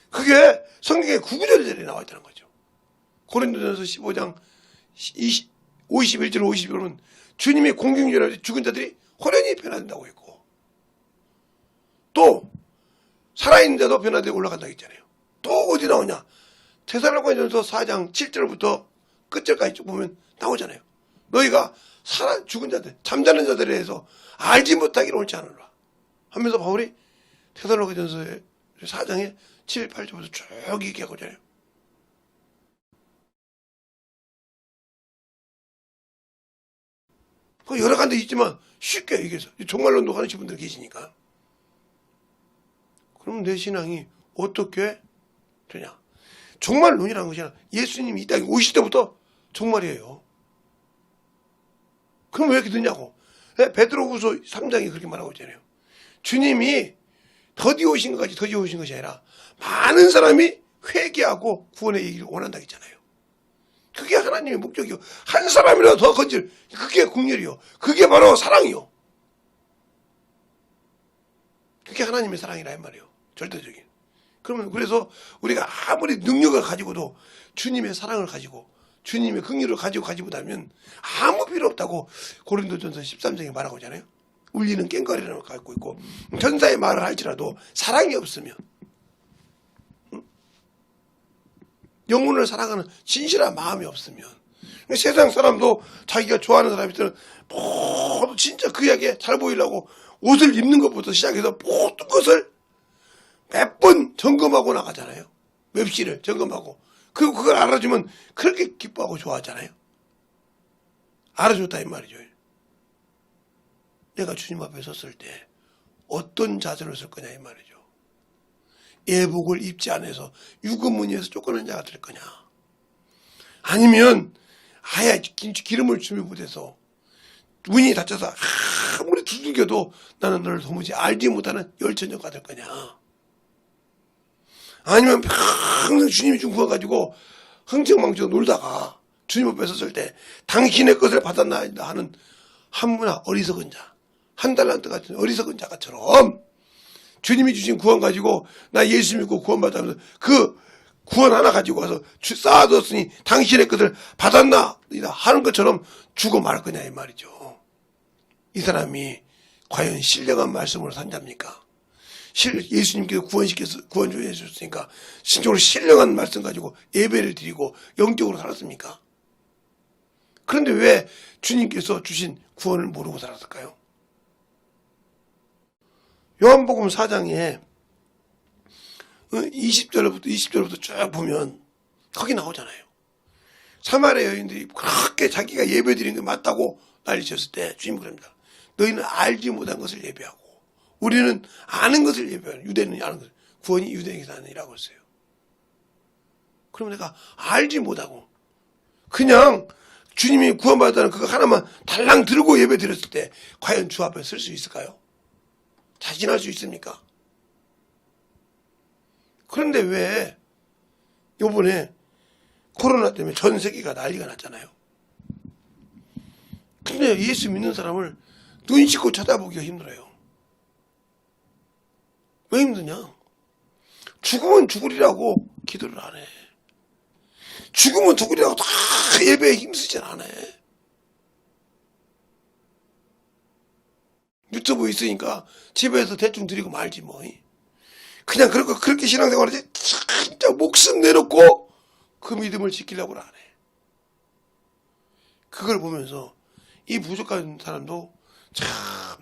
그게 성경에 구구절절에 나와 있다는 거죠. 고린도전서 15장 51절 52절은 주님의 공경전에 죽은 자들이 호련히 변화된다고 했고, 또 살아있는 자도 변화되어 올라간다고 했잖아요. 또 어디 나오냐? 데살로니가전서 4장 7절부터 끝절까지 쭉 보면 나오잖아요. 너희가 죽은 자들, 잠자는 자들에 대해서 알지 못하기를 옳지 않으라 하면서 바울이 데살로니가전서 4장에 7, 8절부터 쭉 얘기하고 있잖아요. 여러 가지 있지만 쉽게 얘기해서 종말론도 하시는 분들 계시니까. 그럼 내 신앙이 어떻게 되냐? 종말론이라는 것이 예수님이 이 땅에 오실 때부터 종말이에요. 그럼 왜 이렇게 되냐고. 베드로후서 3장이 그렇게 말하고 있잖아요. 주님이 더디 오신 것까지 더디 오신 것이 아니라 많은 사람이 회개하고 구원의 얘기를 원한다고 했잖아요. 그게 하나님의 목적이요. 한 사람이라도 더 건질, 그게 국률이요. 그게 바로 사랑이요. 그게 하나님의 사랑이라 이 말이에요. 절대적인. 그러면 그래서 우리가 아무리 능력을 가지고도 주님의 사랑을 가지고 주님의 긍휼을 가지고 가지 못하면 아무 필요 없다고 고린도전서 13장에 말하고 있잖아요. 울리는 꽹과리를 갖고 있고 전사의 말을 할지라도 사랑이 없으면, 영혼을 사랑하는 진실한 마음이 없으면, 세상 사람도 자기가 좋아하는 사람이 모두 진짜 그에게 잘 보이려고 옷을 입는 것부터 시작해서 모든 것을 몇 번 점검하고 나가잖아요. 맵시를 점검하고. 그리고 그걸 알아주면 그렇게 기뻐하고 좋아하잖아요. 알아줬다 이 말이죠. 내가 주님 앞에 섰을 때 어떤 자세로 설 거냐 이 말이죠. 예복을 입지 않아서 유금무늬에서 쫓겨난 자가 될 거냐, 아니면 아예 기름을 준비 못해서 문이 닫혀서 아무리 두들겨도 나는 너를 도무지 알지 못하는 열천녀가 될 거냐, 아니면 평생 주님이 준 구원 가지고 흥청망청 놀다가 주님 앞에 섰을 때 당신의 것을 받았나 하는 한무나 어리석은 자, 한 달란트 같은 어리석은 자가처럼 주님이 주신 구원 가지고 나 예수 믿고 구원 받아면서 그 구원 하나 가지고 와서 쌓아뒀으니 당신의 것을 받았나 하는 것처럼 죽어 말할 거냐 이 말이죠. 이 사람이 과연 신령한 말씀으로 산 자입니까? 예수님께서 구원해 주셨으니까 신적으로 신령한 말씀 가지고 예배를 드리고 영적으로 살았습니까? 그런데 왜 주님께서 주신 구원을 모르고 살았을까요? 요한복음 4장에 20절부터 쭉 보면 거기 나오잖아요. 사마리아 여인들이 그렇게 자기가 예배드리는 게 맞다고 난리쳤을 때 주님 그럽니다. 너희는 알지 못한 것을 예배하고 우리는 아는 것을 예배하는, 유대는 아는 것을, 구원이 유대에게서 아니라고 했어요. 그럼 내가 알지 못하고 그냥 주님이 구원받았다는 그거 하나만 달랑 들고 예배 드렸을 때 과연 주 앞에 설 수 있을까요? 자신할 수 있습니까? 그런데 왜 요번에 코로나 때문에 전 세계가 난리가 났잖아요. 근데 예수 믿는 사람을 눈 씻고 쳐다보기가 힘들어요. 왜 힘드냐? 죽으면 죽으리라고 기도를 안 해. 죽으면 죽으리라고 다 예배에 힘쓰진 않아. 유튜브 있으니까 집에서 대충 드리고 말지 뭐. 그냥 그렇게 신앙생활하지 진짜 목숨 내놓고 그 믿음을 지키려고 안 해. 그걸 보면서 이 부족한 사람도 참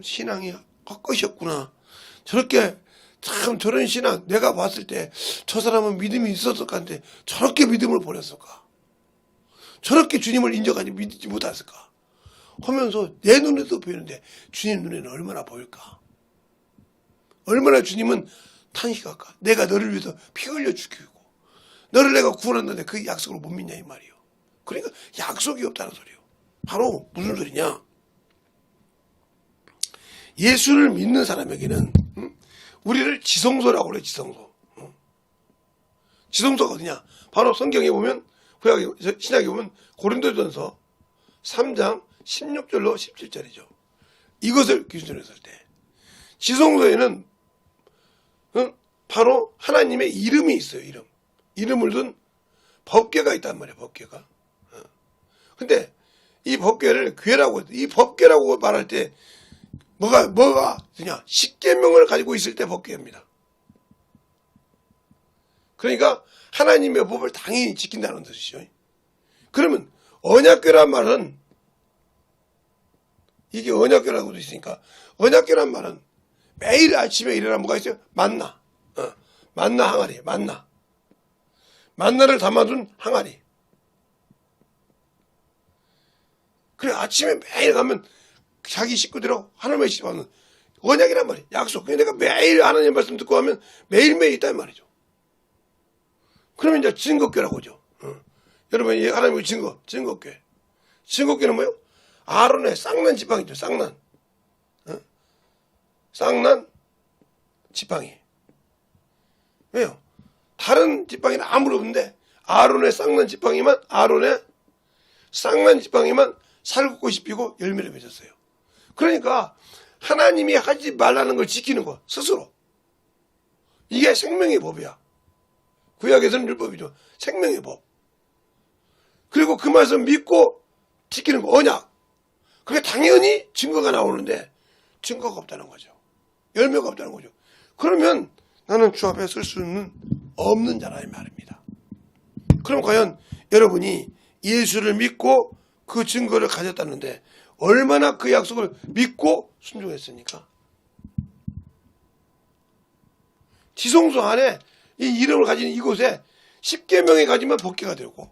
신앙이 헛것이었구나. 저런 신앙, 내가 봤을 때 저 사람은 믿음이 있었을 것 같은데 저렇게 믿음을 버렸을까? 저렇게 주님을 인정하지 믿지 못했을까? 하면서 내 눈에도 보이는데 주님 눈에는 얼마나 보일까? 얼마나 주님은 탄식할까? 내가 너를 위해서 피 흘려 죽이고 너를 내가 구원한다는데 그 약속을 못 믿냐 이 말이에요. 그러니까 약속이 없다는 소리예요. 바로 무슨 소리냐? 예수를 믿는 사람에게는 우리를 지성소라고 그래요. 지성소. 지성소가 어디냐? 바로 성경에 보면, 신약에 보면 고린도전서 3장 16절로 17절이죠. 이것을 기준으로 했을 때 지성소에는 바로 하나님의 이름이 있어요. 이름을 둔 법궤가 있단 말이에요. 법궤가. 근데 이 법궤를 궤라고, 이 법궤라고 말할 때 뭐가 되냐? 십계명을 가지고 있을 때 법궤입니다. 그러니까 하나님의 법을 당연히 지킨다는 뜻이죠. 그러면 언약궤란 말은, 이게 언약궤라고도 있으니까, 언약궤란 말은 매일 아침에 일어나 뭐가 있어요? 만나. 만나 항아리, 만나를 담아둔 항아리. 그래, 아침에 매일 가면 자기 식구들하고 하나님의 식구하는 언약이란 말이에요. 약속. 그냥 내가 매일 하나님 말씀 듣고 하면 매일매일 있단 말이죠. 그러면 이제 증거궤라고 하죠. 여러분, 이 하나님의 증거궤. 증거궤는 뭐예요? 아론의 쌍난 지팡이죠. 쌍난 지팡이. 왜요? 다른 지팡이는 아무도 없는데 아론의 쌍난 지팡이만 살구꽃이 피고 열매를 맺었어요. 그러니까 하나님이 하지 말라는 걸 지키는 거 스스로. 이게 생명의 법이야. 구약에서는 율법이죠. 생명의 법. 그리고 그 말씀 믿고 지키는 거 언약. 그게 당연히 증거가 나오는데 증거가 없다는 거죠. 열매가 없다는 거죠. 그러면 나는 주 앞에 설 수는 없는 자라 이 말입니다. 그럼 과연 여러분이 예수를 믿고 그 증거를 가졌다는데 얼마나 그 약속을 믿고 순종했습니까? 지성소 안에 이 이름을 가진 이곳에 십계명이 가지면 법궤가 되고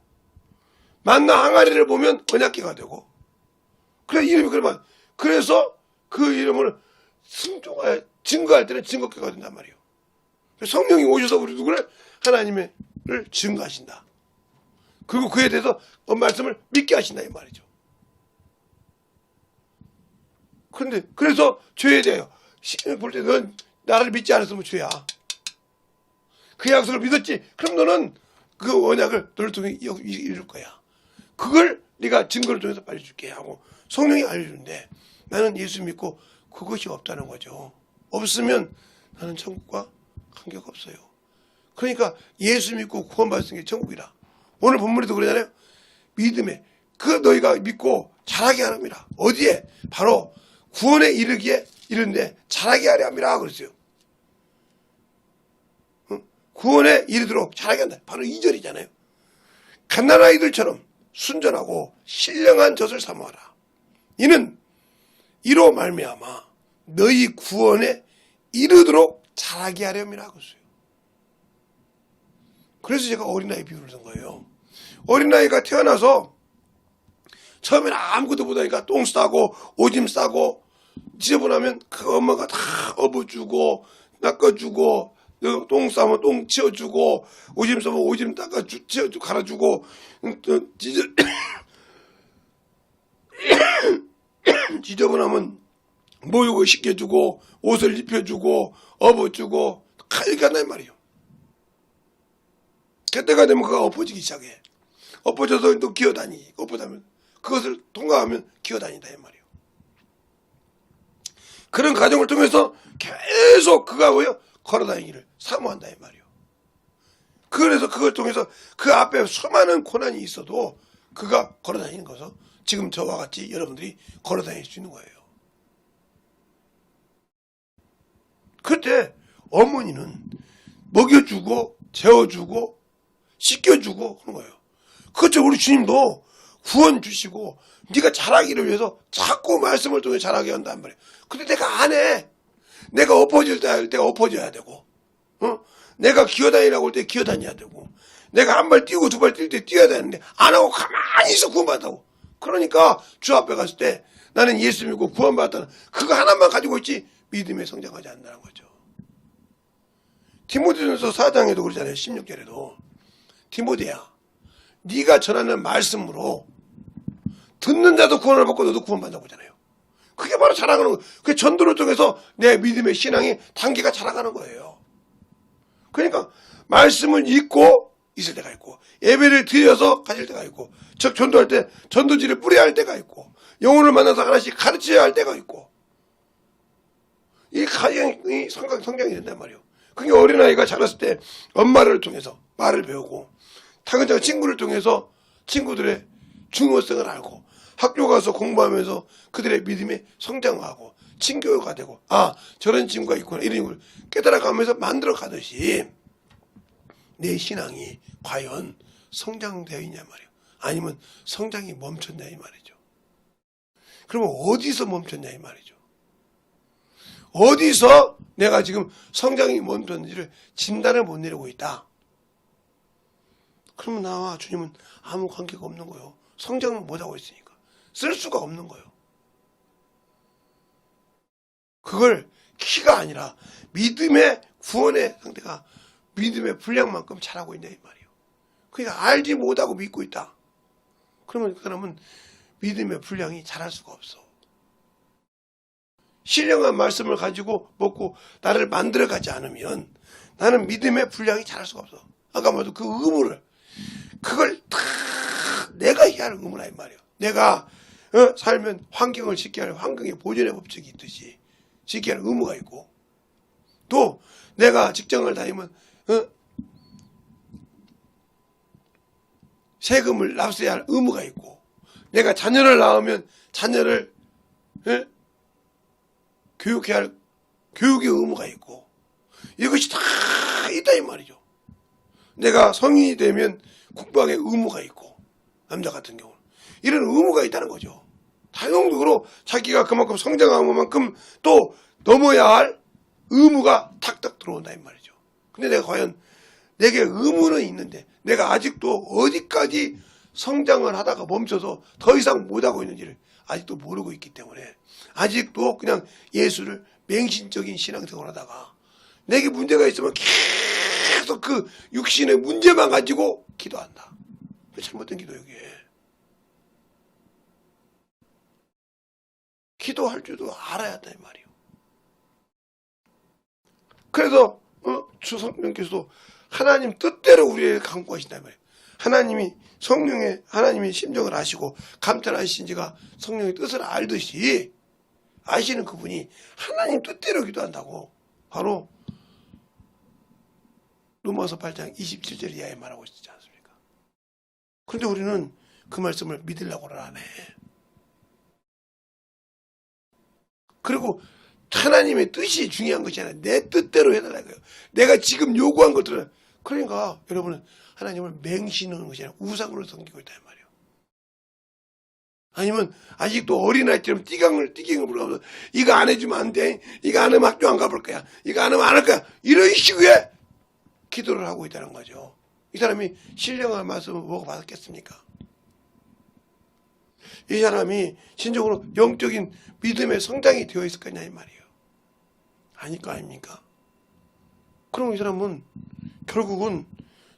만나 항아리를 보면 언약궤가 되고 그래 이름이 그러면 그래서 그 이름을 증거할 때는 증거궤가 된단 말이에요. 성령이 오셔서 우리 누구를 하나님을 증거하신다. 그리고 그에 대해서 말씀을 믿게 하신다 이 말이죠. 그런데 그래서 죄에 대하여 볼 때 넌 나를 믿지 않았으면 죄야. 그 약속을 믿었지. 그럼 너는 그 언약을 너를 통해 이룰 거야. 그걸 네가 증거를 통해서 알려줄게 하고 성령이 알려주는데 나는 예수 믿고 그것이 없다는 거죠. 없으면 나는 천국과 관계가 없어요. 그러니까 예수 믿고 구원받은 게 천국이라. 오늘 본문에도 그러잖아요. 믿음에 그 너희가 믿고 자라게 하랍니다. 어디에? 바로 구원에 이르는데 자라게 하려 합니다. 그랬어요. 구원에 이르도록 자라게 한다. 바로 2절이잖아요. 갓난아이들처럼 순전하고 신령한 젖을 사모하라. 이는 이로 말미암아 너희 구원에 이르도록 자라게 하렵니다. 그랬어요. 그래서 제가 어린아이 비유를 든 거예요. 어린아이가 태어나서 처음에는 아무것도 못하니까 똥 싸고 오줌 싸고 지저분하면 그 엄마가 다 업어주고 낚아주고 똥 싸면 똥 치워주고 오줌 싸면 오줌 치워주고 갈아주고 지저분하면 모욕을 시켜주고 옷을 입혀주고 업어주고 이렇게 한단 말이에요. 그때가 되면 그가 엎어지기 시작해. 엎어져서 또 기어다니고 엎어다면 그것을 통과하면 기어다닌다 이 말이에요. 그런 과정을 통해서 계속 그가 뭐예요? 걸어다니기를 사모한다 이 말이에요. 그래서 그걸 통해서 그 앞에 수많은 고난이 있어도 그가 걸어다니는 거죠. 지금 저와 같이 여러분들이 걸어다닐 수 있는 거예요. 그때 어머니는 먹여주고 재워주고 씻겨주고 그런 거예요. 그렇죠. 우리 주님도 구원 주시고 네가 자라기를 위해서 자꾸 말씀을 통해 자라게 한단 말이에요. 근데 내가 안 해. 내가 엎어질 때 할 때가 엎어져야 되고 내가 기어다니라고 할 때 기어다녀야 되고 내가 한 발 뛰고 두 발 뛸 때 뛰어야 되는데 안 하고 가만히 있어 구원받았다고. 그러니까 주 앞에 갔을 때 나는 예수 믿고 구원받았다는 그거 하나만 가지고 있지 믿음에 성장하지 않는다는 거죠. 디모데전서 4장에도 그러잖아요. 16절에도 디모데야 네가 전하는 말씀으로 듣는 자도 구원을 받고 너도 구원받는다고 하잖아요. 그게 바로 자라가는 거예요. 그게 전도를 통해서 내 믿음의 신앙이 단계가 자라가는 거예요. 그러니까 말씀을 읽고 있을 때가 있고, 예배를 드려서 가질 때가 있고, 즉 전도할 때 전도지를 뿌려야 할 때가 있고, 영혼을 만나서 하나씩 가르쳐야 할 때가 있고, 이 가정이 성장이 된단 말이에요. 그게 어린아이가 자랐을 때 엄마를 통해서 말을 배우고, 타근자가 친구를 통해서 친구들의 중요성을 알고, 학교 가서 공부하면서 그들의 믿음에 성장하고 친교가 되고, 아 저런 친구가 있구나 이런 걸 깨달아가면서 만들어 가듯이 내 신앙이 과연 성장되어 있냐 말이에요. 아니면 성장이 멈췄냐 이 말이죠. 그러면 어디서 멈췄냐 이 말이죠. 어디서 내가 지금 성장이 멈췄는지를 진단을 못 내리고 있다. 그러면 나와 주님은 아무 관계가 없는 거예요. 성장을 못하고 있으니까 쓸 수가 없는 거예요. 그걸 키가 아니라 믿음의 구원의 상태가 믿음의 분량만큼 잘하고 있냐 이 말이에요. 그러니까 알지 못하고 믿고 있다. 그러면 그 사람은 믿음의 분량이 잘할 수가 없어. 신령한 말씀을 가지고 먹고 나를 만들어가지 않으면 나는 믿음의 분량이 잘할 수가 없어. 아까 말도 그 의무를, 그걸 다 내가 해야 하는 의무라 이 말이에요. 내가 살면 환경을 지켜야 할 환경의 보존의 법칙이 있듯이 지켜야 할 의무가 있고, 또 내가 직장을 다니면 세금을 납세해야 할 의무가 있고, 내가 자녀를 낳으면 자녀를 교육해야 할 교육의 의무가 있고, 이것이 다 있다 이 말이죠. 내가 성인이 되면 국방의 의무가 있고, 남자 같은 경우는 이런 의무가 있다는 거죠. 다용도로 자기가 그만큼 성장한 것만큼 또 넘어야 할 의무가 탁탁 들어온다 이 말이죠. 근데 내가 과연 내게 의무는 있는데 내가 아직도 어디까지 성장을 하다가 멈춰서 더 이상 못하고 있는지를 아직도 모르고 있기 때문에, 아직도 그냥 예수를 맹신적인 신앙생활을 하다가 내게 문제가 있으면 계속 그 육신의 문제만 가지고 기도한다. 잘못된 기도 여기에. 기도할 줄도 알아야 한다 이 말이에요. 그래서 주 성령께서도 하나님 뜻대로 우리를 강구하신다 이 말이에요. 하나님이 성령의 하나님의 심정을 아시고 감탄하신지가 성령의 뜻을 알듯이 아시는 그분이 하나님 뜻대로 기도한다고 바로 로마서 8장 27절 이하에 말하고 있지 않습니까? 그런데 우리는 그 말씀을 믿으려고는 안 해. 그리고 하나님의 뜻이 중요한 것이 아니라 내 뜻대로 해달라고요. 내가 지금 요구한 것들은, 그러니까 여러분은 하나님을 맹신하는 것이 아니라 우상으로 섬기고 있다 이 말이에요. 아니면 아직도 어린아이처럼 띠강을 부르면서 이거 안 해주면 안 돼, 이거 안 하면 학교 안 가볼 거야, 이거 안 하면 안 할 거야, 이런 식의 기도를 하고 있다는 거죠. 이 사람이 신령한 말씀을 뭐가 받았겠습니까? 이 사람이 진정으로 영적인 믿음의 성장이 되어 있을 거냐 이 말이에요. 아닐 거 아닙니까? 그럼 이 사람은 결국은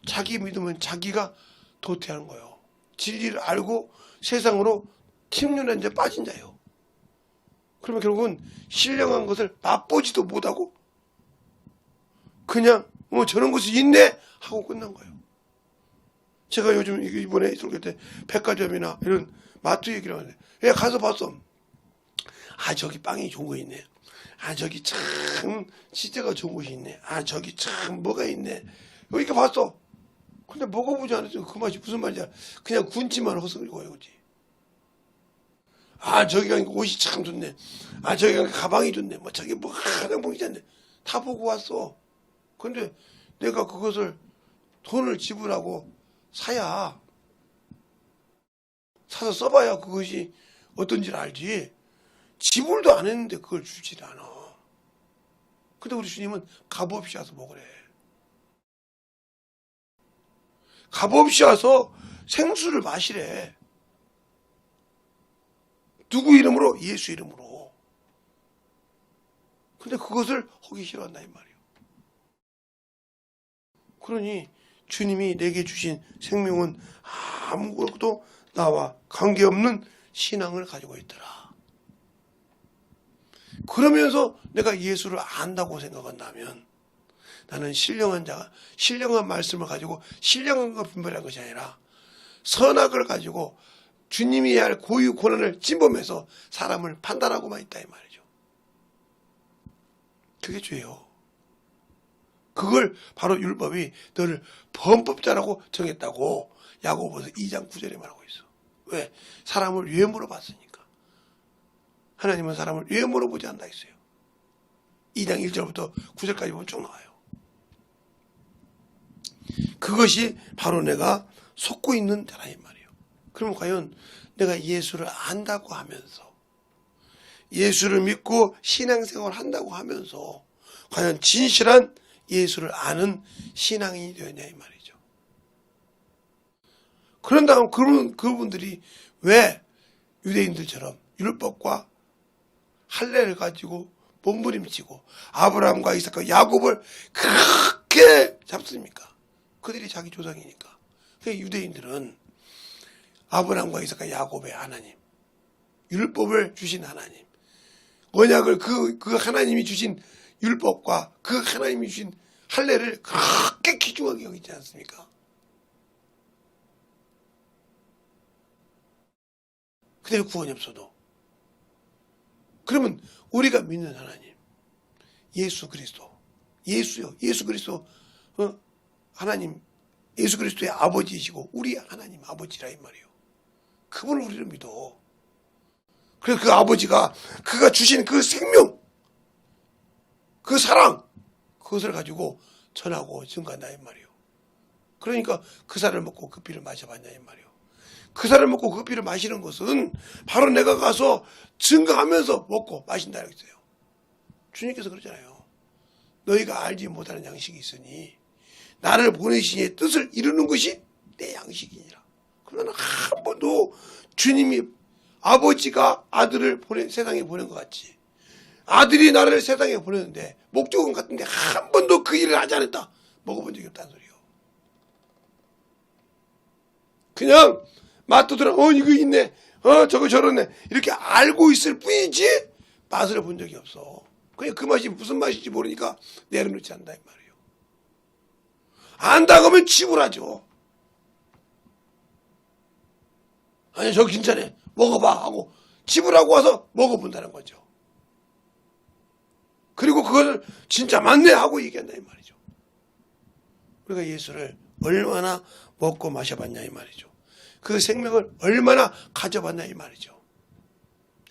자기 믿음은 자기가 도태하는 거예요. 진리를 알고 세상으로 침륜한 자 빠진 자예요. 그러면 결국은 신령한 것을 맛보지도 못하고 그냥 저런 것이 있네 하고 끝난 거예요. 제가 요즘 이번에 설교 때 백화점이나 이런 마트 얘기를 하는데, 야 가서 봤어. 아 저기 빵이 좋은 거 있네. 아 저기 참 치즈가 좋은 곳이 있네. 아 저기 참 뭐가 있네. 이렇게 봤어. 근데 먹어보지 않았어. 그 맛이 무슨 맛이야. 그냥 군침만 허스그리고 오지. 아 저기 가니까 옷이 참 좋네. 아 저기 가니까 가방이 좋네. 뭐 저기 뭐 화장품이 좋네. 다 보고 왔어. 근데 내가 그것을 돈을 지불하고 사야, 사서 써봐야 그것이 어떤지를 알지. 지불도 안 했는데 그걸 주질 않아. 근데 우리 주님은 값없이 와서 먹으래. 값없이 와서 생수를 마시래. 누구 이름으로? 예수 이름으로. 근데 그것을 하기 싫어한다 이 말이에요. 그러니 주님이 내게 주신 생명은 아무것도 나와 관계없는 신앙을 가지고 있더라. 그러면서 내가 예수를 안다고 생각한다면 나는 신령한 자가 신령한 말씀을 가지고 신령한 걸 분별한 것이 아니라 선악을 가지고 주님이 해야 할 고유 고난을 찜범해서 사람을 판단하고만 있다 이 말이죠. 그게 죄요. 그걸 바로 율법이 너를 범법자라고 정했다고 야고보서 2장 9절에 말하고 있어. 왜? 사람을 왜 물어봤으니까. 하나님은 사람을 왜 물어보지 않나 했어요. 2장 1절부터 9절까지 보면 쭉 나와요. 그것이 바로 내가 속고 있는 자라 이 말이에요. 그러면 과연 내가 예수를 안다고 하면서 예수를 믿고 신앙생활을 한다고 하면서 과연 진실한 예수를 아는 신앙인이 되었냐 이 말이죠. 그런다면 그분들이 왜 유대인들처럼 율법과 할례를 가지고 몸부림치고 아브라함과 이삭과 야곱을 그렇게 잡습니까? 그들이 자기 조상이니까. 그러니까 유대인들은 아브라함과 이삭과 야곱의 하나님, 율법을 주신 하나님, 언약을 그 하나님이 주신 율법과 그 하나님이 주신 할례를 그렇게 귀중하게 여기지 않습니까? 그대로 구원이 없어도. 그러면 우리가 믿는 하나님, 예수 그리스도, 예수요, 예수 그리스도, 하나님, 예수 그리스도의 아버지이시고 우리 하나님 아버지라 이 말이에요. 그분을 우리를 믿어. 그래서 그 아버지가 그가 주신 그 생명, 그 사랑, 그것을 가지고 전하고 증거한다 이 말이에요. 그러니까 그 살을 먹고 그 피를 마셔봤냐 이 말이에요. 그 살을 먹고 그 피를 마시는 것은 바로 내가 가서 증거하면서 먹고 마신다 그랬어요. 주님께서 그러잖아요. 너희가 알지 못하는 양식이 있으니 나를 보내신 이의 뜻을 이루는 것이 내 양식이니라. 그럼 나는 한 번도 주님이 아버지가 아들을 세상에 보낸 것 같이 아들이 나를 세상에 보냈는데 목적은 같은데 한 번도 그 일을 하지 않았다. 먹어본 적이 없다는 소리요. 그냥 맛도더라. 이거 있네. 저거 저러네. 이렇게 알고 있을 뿐이지 맛을 본 적이 없어. 그냥 그 맛이 무슨 맛인지 모르니까 내려놓지 않는다 이 말이에요. 안다 그러면 지불하죠. 아니 저거 괜찮네. 먹어봐 하고 지불하고 와서 먹어본다는 거죠. 그리고 그걸 진짜 맞네 하고 얘기한다 이 말이죠. 우리가 예수를 얼마나 먹고 마셔봤냐 이 말이죠. 그 생명을 얼마나 가져봤냐 이 말이죠.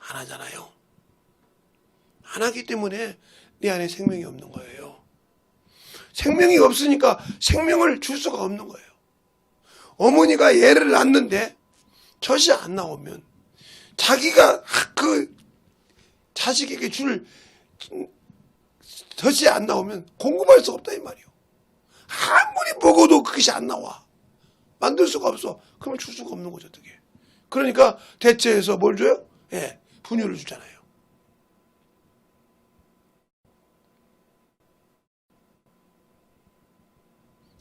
안 하잖아요. 안 하기 때문에 내 안에 생명이 없는 거예요. 생명이 없으니까 생명을 줄 수가 없는 거예요. 어머니가 애를 낳는데 젖이 안 나오면 자기가 그 자식에게 줄 젖이 안 나오면 공급할 수가 없다 이 말이에요. 아무리 먹어도 그것이 안 나와. 만들 수가 없어. 그러면 줄 수가 없는 거죠 어떻게. 그러니까 대체해서 뭘 줘요? 예, 분유를 주잖아요.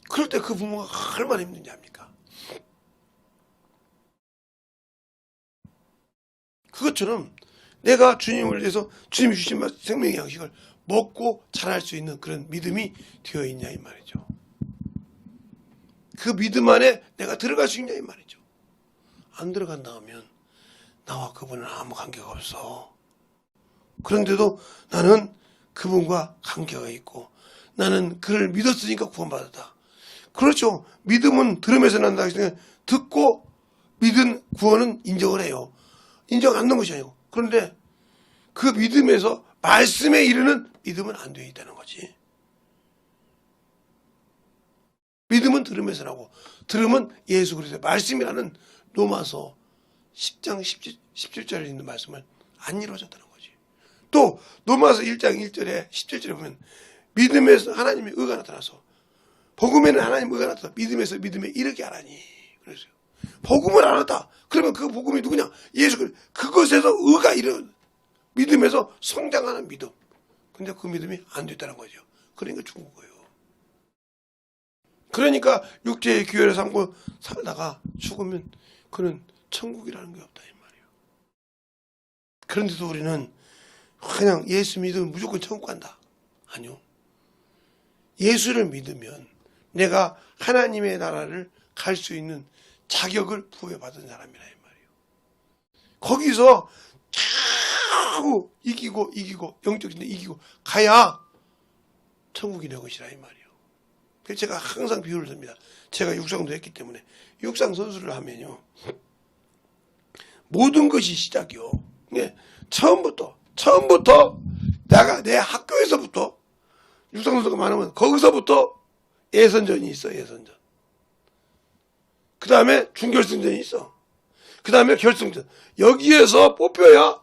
그럴 때 그 부모가 얼마나 힘든지 압니까? 그것처럼 내가 주님을 위해서 주님이 주신 생명의 양식을 먹고 자랄 수 있는 그런 믿음이 되어 있냐 이 말이죠. 그 믿음 안에 내가 들어갈 수 있냐 이 말이죠. 안 들어간다 하면 나와 그분은 아무 관계가 없어. 그런데도 나는 그분과 관계가 있고 나는 그를 믿었으니까 구원받았다. 그렇죠. 믿음은 들음에서 난다 했으니까 듣고 믿은 구원은 인정을 해요. 인정 안 하는 것이 아니고. 그런데 그 믿음에서 말씀에 이르는 믿음은 안 되어 있다는 거지. 믿음은 들음에서 나고 들음은 예수 그리스도의 말씀이라는 로마서 10장 17절에 있는 말씀은 안 이루어졌다는 거지. 또 로마서 1장 1절에 17절에 보면 믿음에서 하나님의 의가 나타나서 복음에는 하나님의 의가 나타나서 믿음에서 믿음에 이르게 하라니. 그랬어요. 복음을 알았다. 그러면 그 복음이 누구냐? 예수 그리스도. 그것에서 의가 이르 믿음에서 성장하는 믿음. 근데 그 믿음이 안 됐다는 거죠. 그러니까 죽은 거예요. 그러니까 육체의 기회를 삼고 살다가 죽으면 그는 천국이라는 게 없다 이 말이에요. 그런데도 우리는 그냥 예수 믿으면 무조건 천국 간다. 아니요. 예수를 믿으면 내가 하나님의 나라를 갈 수 있는 자격을 부여받은 사람이라 이 말이에요. 거기서 자꾸 이기고 영적인 데 이기고 가야 천국이 내 것이라 이 말이에요. 그래서 제가 항상 비유를 듭니다. 제가 육상도 했기 때문에 육상 선수를 하면요, 모든 것이 시작이요. 처음부터 내 학교에서부터 육상 선수가 많으면 거기서부터 예선전이 있어. 예선전. 그 다음에 준결승전이 있어. 그 다음에 결승전. 여기에서 뽑혀야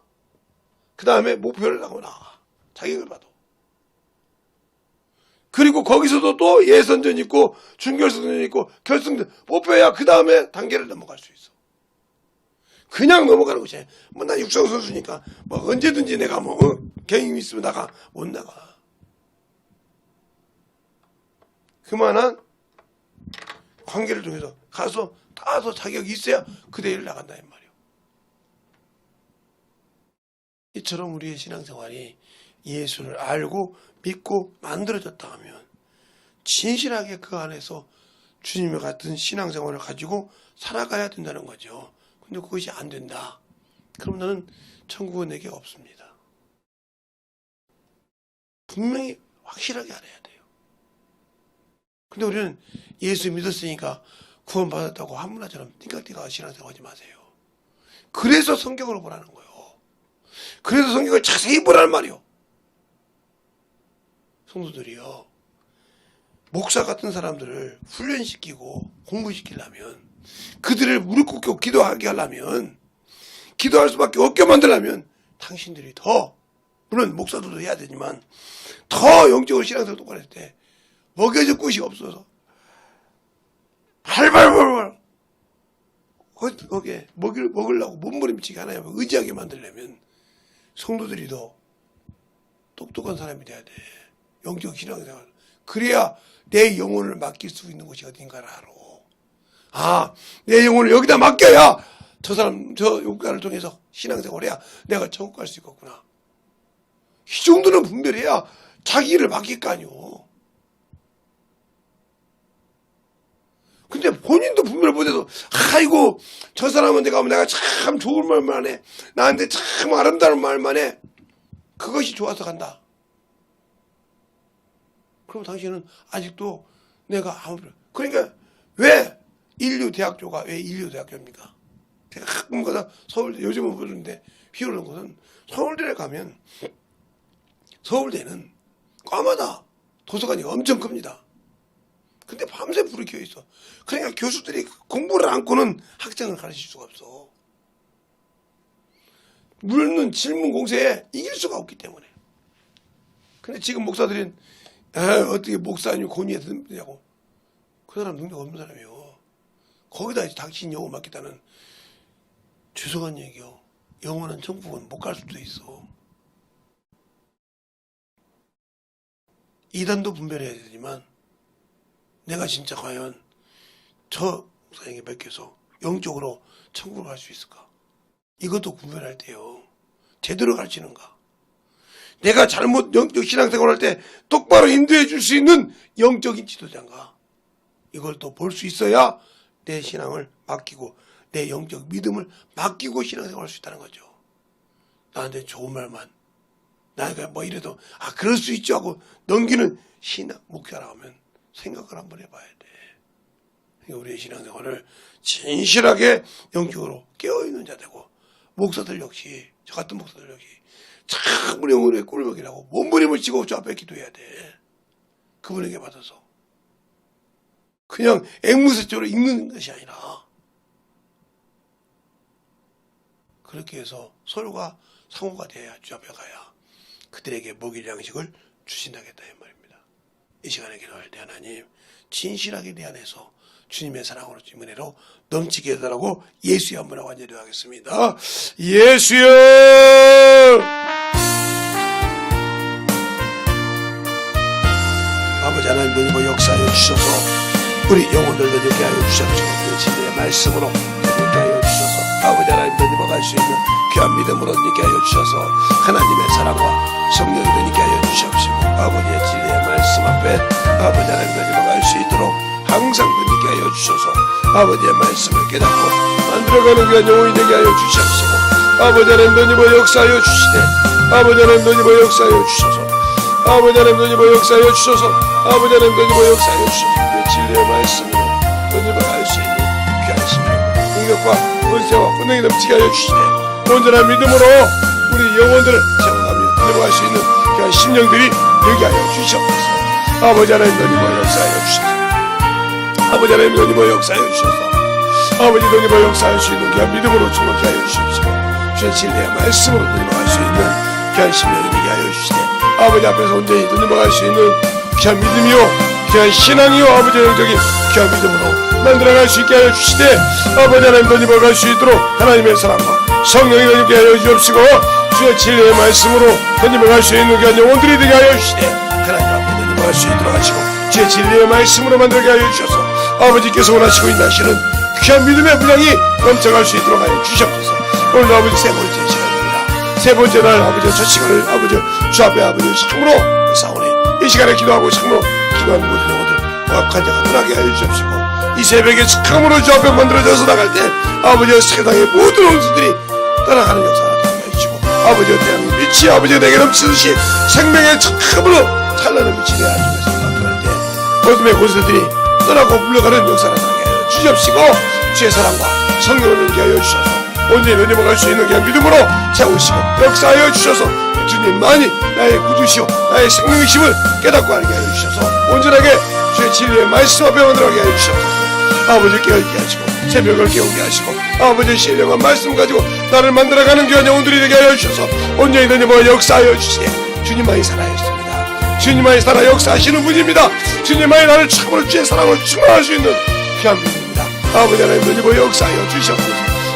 그 다음에 목표를 하고 나가. 자격을 받아. 그리고 거기서도 또 예선전 있고 준결승전 있고 결승전 뽑혀야 그 다음에 단계를 넘어갈 수 있어. 그냥 넘어가는 것이 뭐 나 육상 선수니까 뭐 언제든지 내가 뭐 경험이 있으면 나가 못 나가. 그만한 관계를 통해서 가서 자격이 있어야 그 대회를 나간다 이 말이에요. 이처럼 우리의 신앙생활이 예수를 알고 믿고 만들어졌다 하면 진실하게 그 안에서 주님과 같은 신앙생활을 가지고 살아가야 된다는 거죠. 근데 그것이 안 된다. 그럼 나는 천국은 내게 없습니다. 분명히 확실하게 알아야 돼요. 근데 우리는 예수 믿었으니까 구원받았다고 한문화처럼 띵깍띵깍 신앙생활 하지 마세요. 그래서 성경으로 보라는 거예요. 그래서 성경을 자세히 보라는 말이요. 성도들이요, 목사 같은 사람들을 훈련시키고 공부시키려면, 그들을 무릎 꿇고 기도하게 하려면, 기도할 수밖에 없게 만들려면 당신들이 더, 물론 목사들도 해야 되지만 더 영적으로 신앙생활 똑바로 할 때 먹여줄 곳이 없어서 발발발발 거기에 먹으려고 몸부림치게 하나님을 의지하게 만들려면 성도들이 더 똑똑한 사람이 돼야 돼. 영적 신앙생활. 그래야 내 영혼을 맡길 수 있는 곳이 어딘가를 알아. 아, 내 영혼을 여기다 맡겨야 저 사람, 저 육가를 통해서 신앙생활을 해야 내가 천국 갈 수 있겠구나. 이 정도는 분별해야 자기 일을 맡길 거 아니오. 근데 본인도 분별 못해서, 아이고, 저 사람은 내가 참 좋은 말만 해. 나한테 참 아름다운 말만 해. 그것이 좋아서 간다. 그럼 당신은 아직도 내가 그러니까 왜 인류대학교가 왜 인류대학교입니까? 제가 가끔 가다 서울대, 요즘은 모르는데 비오는 곳은 서울대에 가면 서울대는 과마다 도서관이 엄청 큽니다. 근데 밤새 불이 켜져 있어. 그러니까 교수들이 공부를 않고는 학생을 가르칠 수가 없어. 묻는 질문 공세에 이길 수가 없기 때문에. 근데 지금 목사들은 어떻게 목사님 권위에 드냐고. 그 사람 능력 없는 사람이에요. 거기다 당신 영혼 맡겠다는 죄송한 얘기요. 영원한 천국은 못 갈 수도 있어. 이단도 분별해야 되지만 내가 진짜 과연 저 목사에게 맡겨서 영적으로 천국을 갈 수 있을까? 이것도 구별할 때요. 제대로 가르치는가? 내가 잘못 영적 신앙생활 할 때 똑바로 인도해 줄 수 있는 영적인 지도자인가? 이걸 또 볼 수 있어야 내 신앙을 맡기고 내 영적 믿음을 맡기고 신앙생활 할 수 있다는 거죠. 나한테 좋은 말만 나가 뭐 이래도 그럴 수 있죠 하고 넘기는 신앙 목사라고 하면 생각을 한번 해봐야 돼. 우리의 신앙생활을 진실하게 영적으로 깨어있는 자 되고 목사들 역시 저 같은 목사들 역시 참 영혼의 꿀먹이라고 몸부림을 치고 저 앞에 기도해야 돼. 그분에게 받아서 그냥 앵무새처럼 읽는 것이 아니라 그렇게 해서 서로가 상호가 돼야 주 앞에 가야 그들에게 먹일 양식을 주신다겠다 이 말입니다. 이 시간에 기도할 때 하나님 진실하게 내 안에서 주님의 사랑으로 은혜로 넘치게 해달라고 예수의 한번 완전히 하겠습니다. 예수여 아버지 하나님 너희가 역사하여 주셔서 우리 영혼들도 느끼게 하여 주셔서 진리의 말씀으로 느끼게 하여 주셔서 아버지 하나님 너희가 갈 수 있는 귀한 믿음으로 느끼게 하여 주셔서 하나님의 사랑과 성령으로 느끼게 하여 주시옵시고 아버지의 진리의 말씀 앞에 아버지 하나님 갈 수 있도록 항상 건지게 하여 주셔서 아버지의 말씀을 깨닫고 만들어가는 귀한 영혼이 되게 하여 주시옵시고 아버지 하나님 역사하여 주시되 아버지 하나님 역사하여 주셔서 아버지 하나님 역사하여 주셔서 아버지 하나님 역사하여 주셔서 진리의 말씀으로 갈 수 있는 귀한 심령과 능력과 권세와 권능이 넘치게 하여 주시되 온전한 믿음으로 우리 영혼들을 체험하며 들어갈 수 있는 귀한 심령들이 되게 하여 주시옵소서. 아버지 하나님 역사하여 주셔서 아버지 하나님 역사하여 주셔서 아버지 역사할 수 있는 귀한 믿음으로 충만케 하여 주십시오. 주의 진리의 말씀으로 갈 수 있는 귀한 심령이 되게 하여 주시되 아버지 앞에서 온전히 갈 수 있는 귀한 믿음이요 귀한 신앙이요 아버지의 영적인 귀한 믿음으로 만들어갈 수 있게 하여 주시되 아버지 하나님 갈 수 있도록 하나님의 사랑과 성령이 되게 하여 주옵시고 주의 진리의 말씀으로 갈 수 있는 귀한 영혼들이 되게 하여 주시되 하나님 앞에 갈 수 있도록 하시고 주의 진리의 말씀으로 만들게 하여 주셔서 아버지께서 원하시고 인하시는 귀한 믿음의 분량이 넘쳐갈 수 있도록 하여 주시옵소서. 오늘 아버지 세 번째 시간입니다. 세 번째 날 아버지 첫 시간을 아버지 주 앞에 아버지 참으로 싸우니 이 시간에 기도하고 참으로 기도하는 모든 영혼들 간자가 떠나게 하여 주십시고 이 새벽에 참으로 주 앞에 만들어져서 나갈 때 아버지의 세상의 모든 원수들이 떠나가는 역사가 나타나게 해주시고 아버지의 대한민국 빛이 아버지의 내게 넘치듯이 생명의 참으로 찬란한 빛이 내 안쪽에서 나타날 때 어둠의 권세들이 떠나고 물러가는 역사가 나타나게 하여 주십시고 주의 사랑과 성령을 넘게 하여 주셔서 온전히 넘어갈 수 있는 그냥 믿음으로 채우시고 역사하여 주셔서 주님만이 나의 구주시오 나의 생명이심을 깨닫고 알게 하여 주셔서 온전하게 주의 진리의 말씀 앞에 만들어가게 하여 주셔서 아버지 깨어있게 하시고 새벽을 깨우게 하시고 아버지의 신령한 말씀 가지고 나를 만들어가는 귀한 영혼들이 되게 하여 주셔서 온전히 너희와 역사하여 주시되 주님만이 살아있습니다. 주님만이 살아 역사하시는 분입니다. 주님만이 나를 참으로 주의 사랑을 충만할 수 있는 귀한 분입니다. 아버지 하나님 너희와 역사하여 주시옵소서.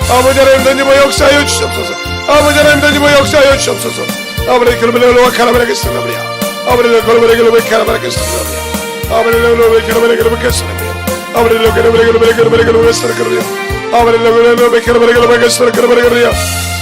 아버지 하나님 너희와 역사하여 주시옵소서. 아버지 하나님 너희와 역사하여 주시옵소서. 아버지 그러면 카라바라겠습니다. 아버지 그러면 카라바라겠습니다. 아버지 그러면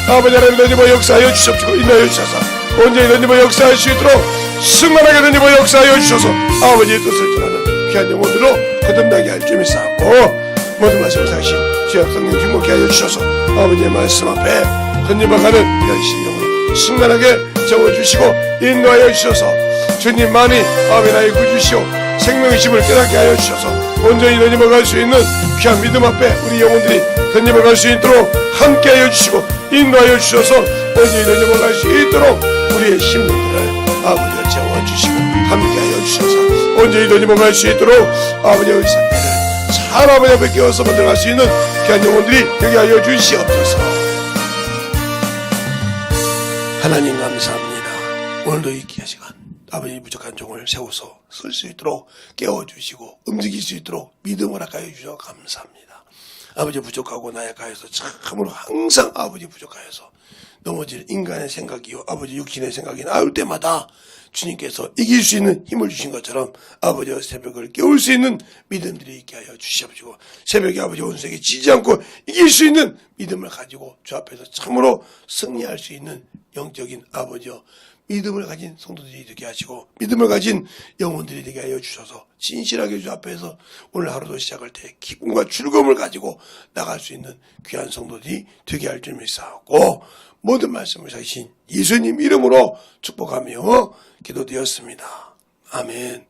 아버지 하나님 너희와 역사하여 주시옵시고 인하여 주셔서 온전히 너희와 역사할 수 있도록 승만하게 너희와 역사하여 주셔서 아버지의 뜻을 전하는 귀한 영혼들로 거듭나게 할 줄 믿사옵고 모든 말씀을 사신 주의 성령 중목케 하여 주셔서 아버지의 말씀 앞에 던져만 가는 귀한 신령으로 승만하게 채워주시고 인도하여 주셔서 주님만이 아버지 나의 구주시오 생명의심을 깨닫게 하여 주셔서 온전히 너희와 갈 수 있는 귀한 믿음 앞에 우리 영혼들이 너희와 갈 수 있도록 함께 하여 주시고 인도하여 주셔서 온전히 너희와 갈 수 있도록 우리의 심령들을 아버지가 채워주시고 함께 하여 주셔서 온전히 너희와 갈 수 있도록 아버지의 의상들을 잘 아버지 앞에 깨워서 만들어갈 수 있는 귀한 영혼들이 되게 하여 주시옵소서. 하나님 감사합니다. 오늘도 이 귀한 시간 아버지 부족한 종을 세워서 쓸 수 있도록 깨워주시고 움직일 수 있도록 믿음을 허락하여 주셔서 감사합니다. 아버지 부족하고 나약하여서 참으로 항상 아버지 부족하여서 넘어질 인간의 생각이요 아버지 육신의 생각이 나올 때마다 주님께서 이길 수 있는 힘을 주신 것처럼 아버지의 새벽을 깨울 수 있는 믿음들이 있게 하여 주시옵시고 새벽에 아버지 원수에게 지지 않고 이길 수 있는 믿음을 가지고 주 앞에서 참으로 승리할 수 있는 영적인 아버지여 믿음을 가진 성도들이 되게 하시고 믿음을 가진 영혼들이 되게 하여 주셔서 진실하게 주 앞에서 오늘 하루도 시작할 때 기쁨과 즐거움을 가지고 나갈 수 있는 귀한 성도들이 되게 할 줄 믿사옵고 모든 말씀을 사신 예수님 이름으로 축복하며 기도드렸습니다. 아멘.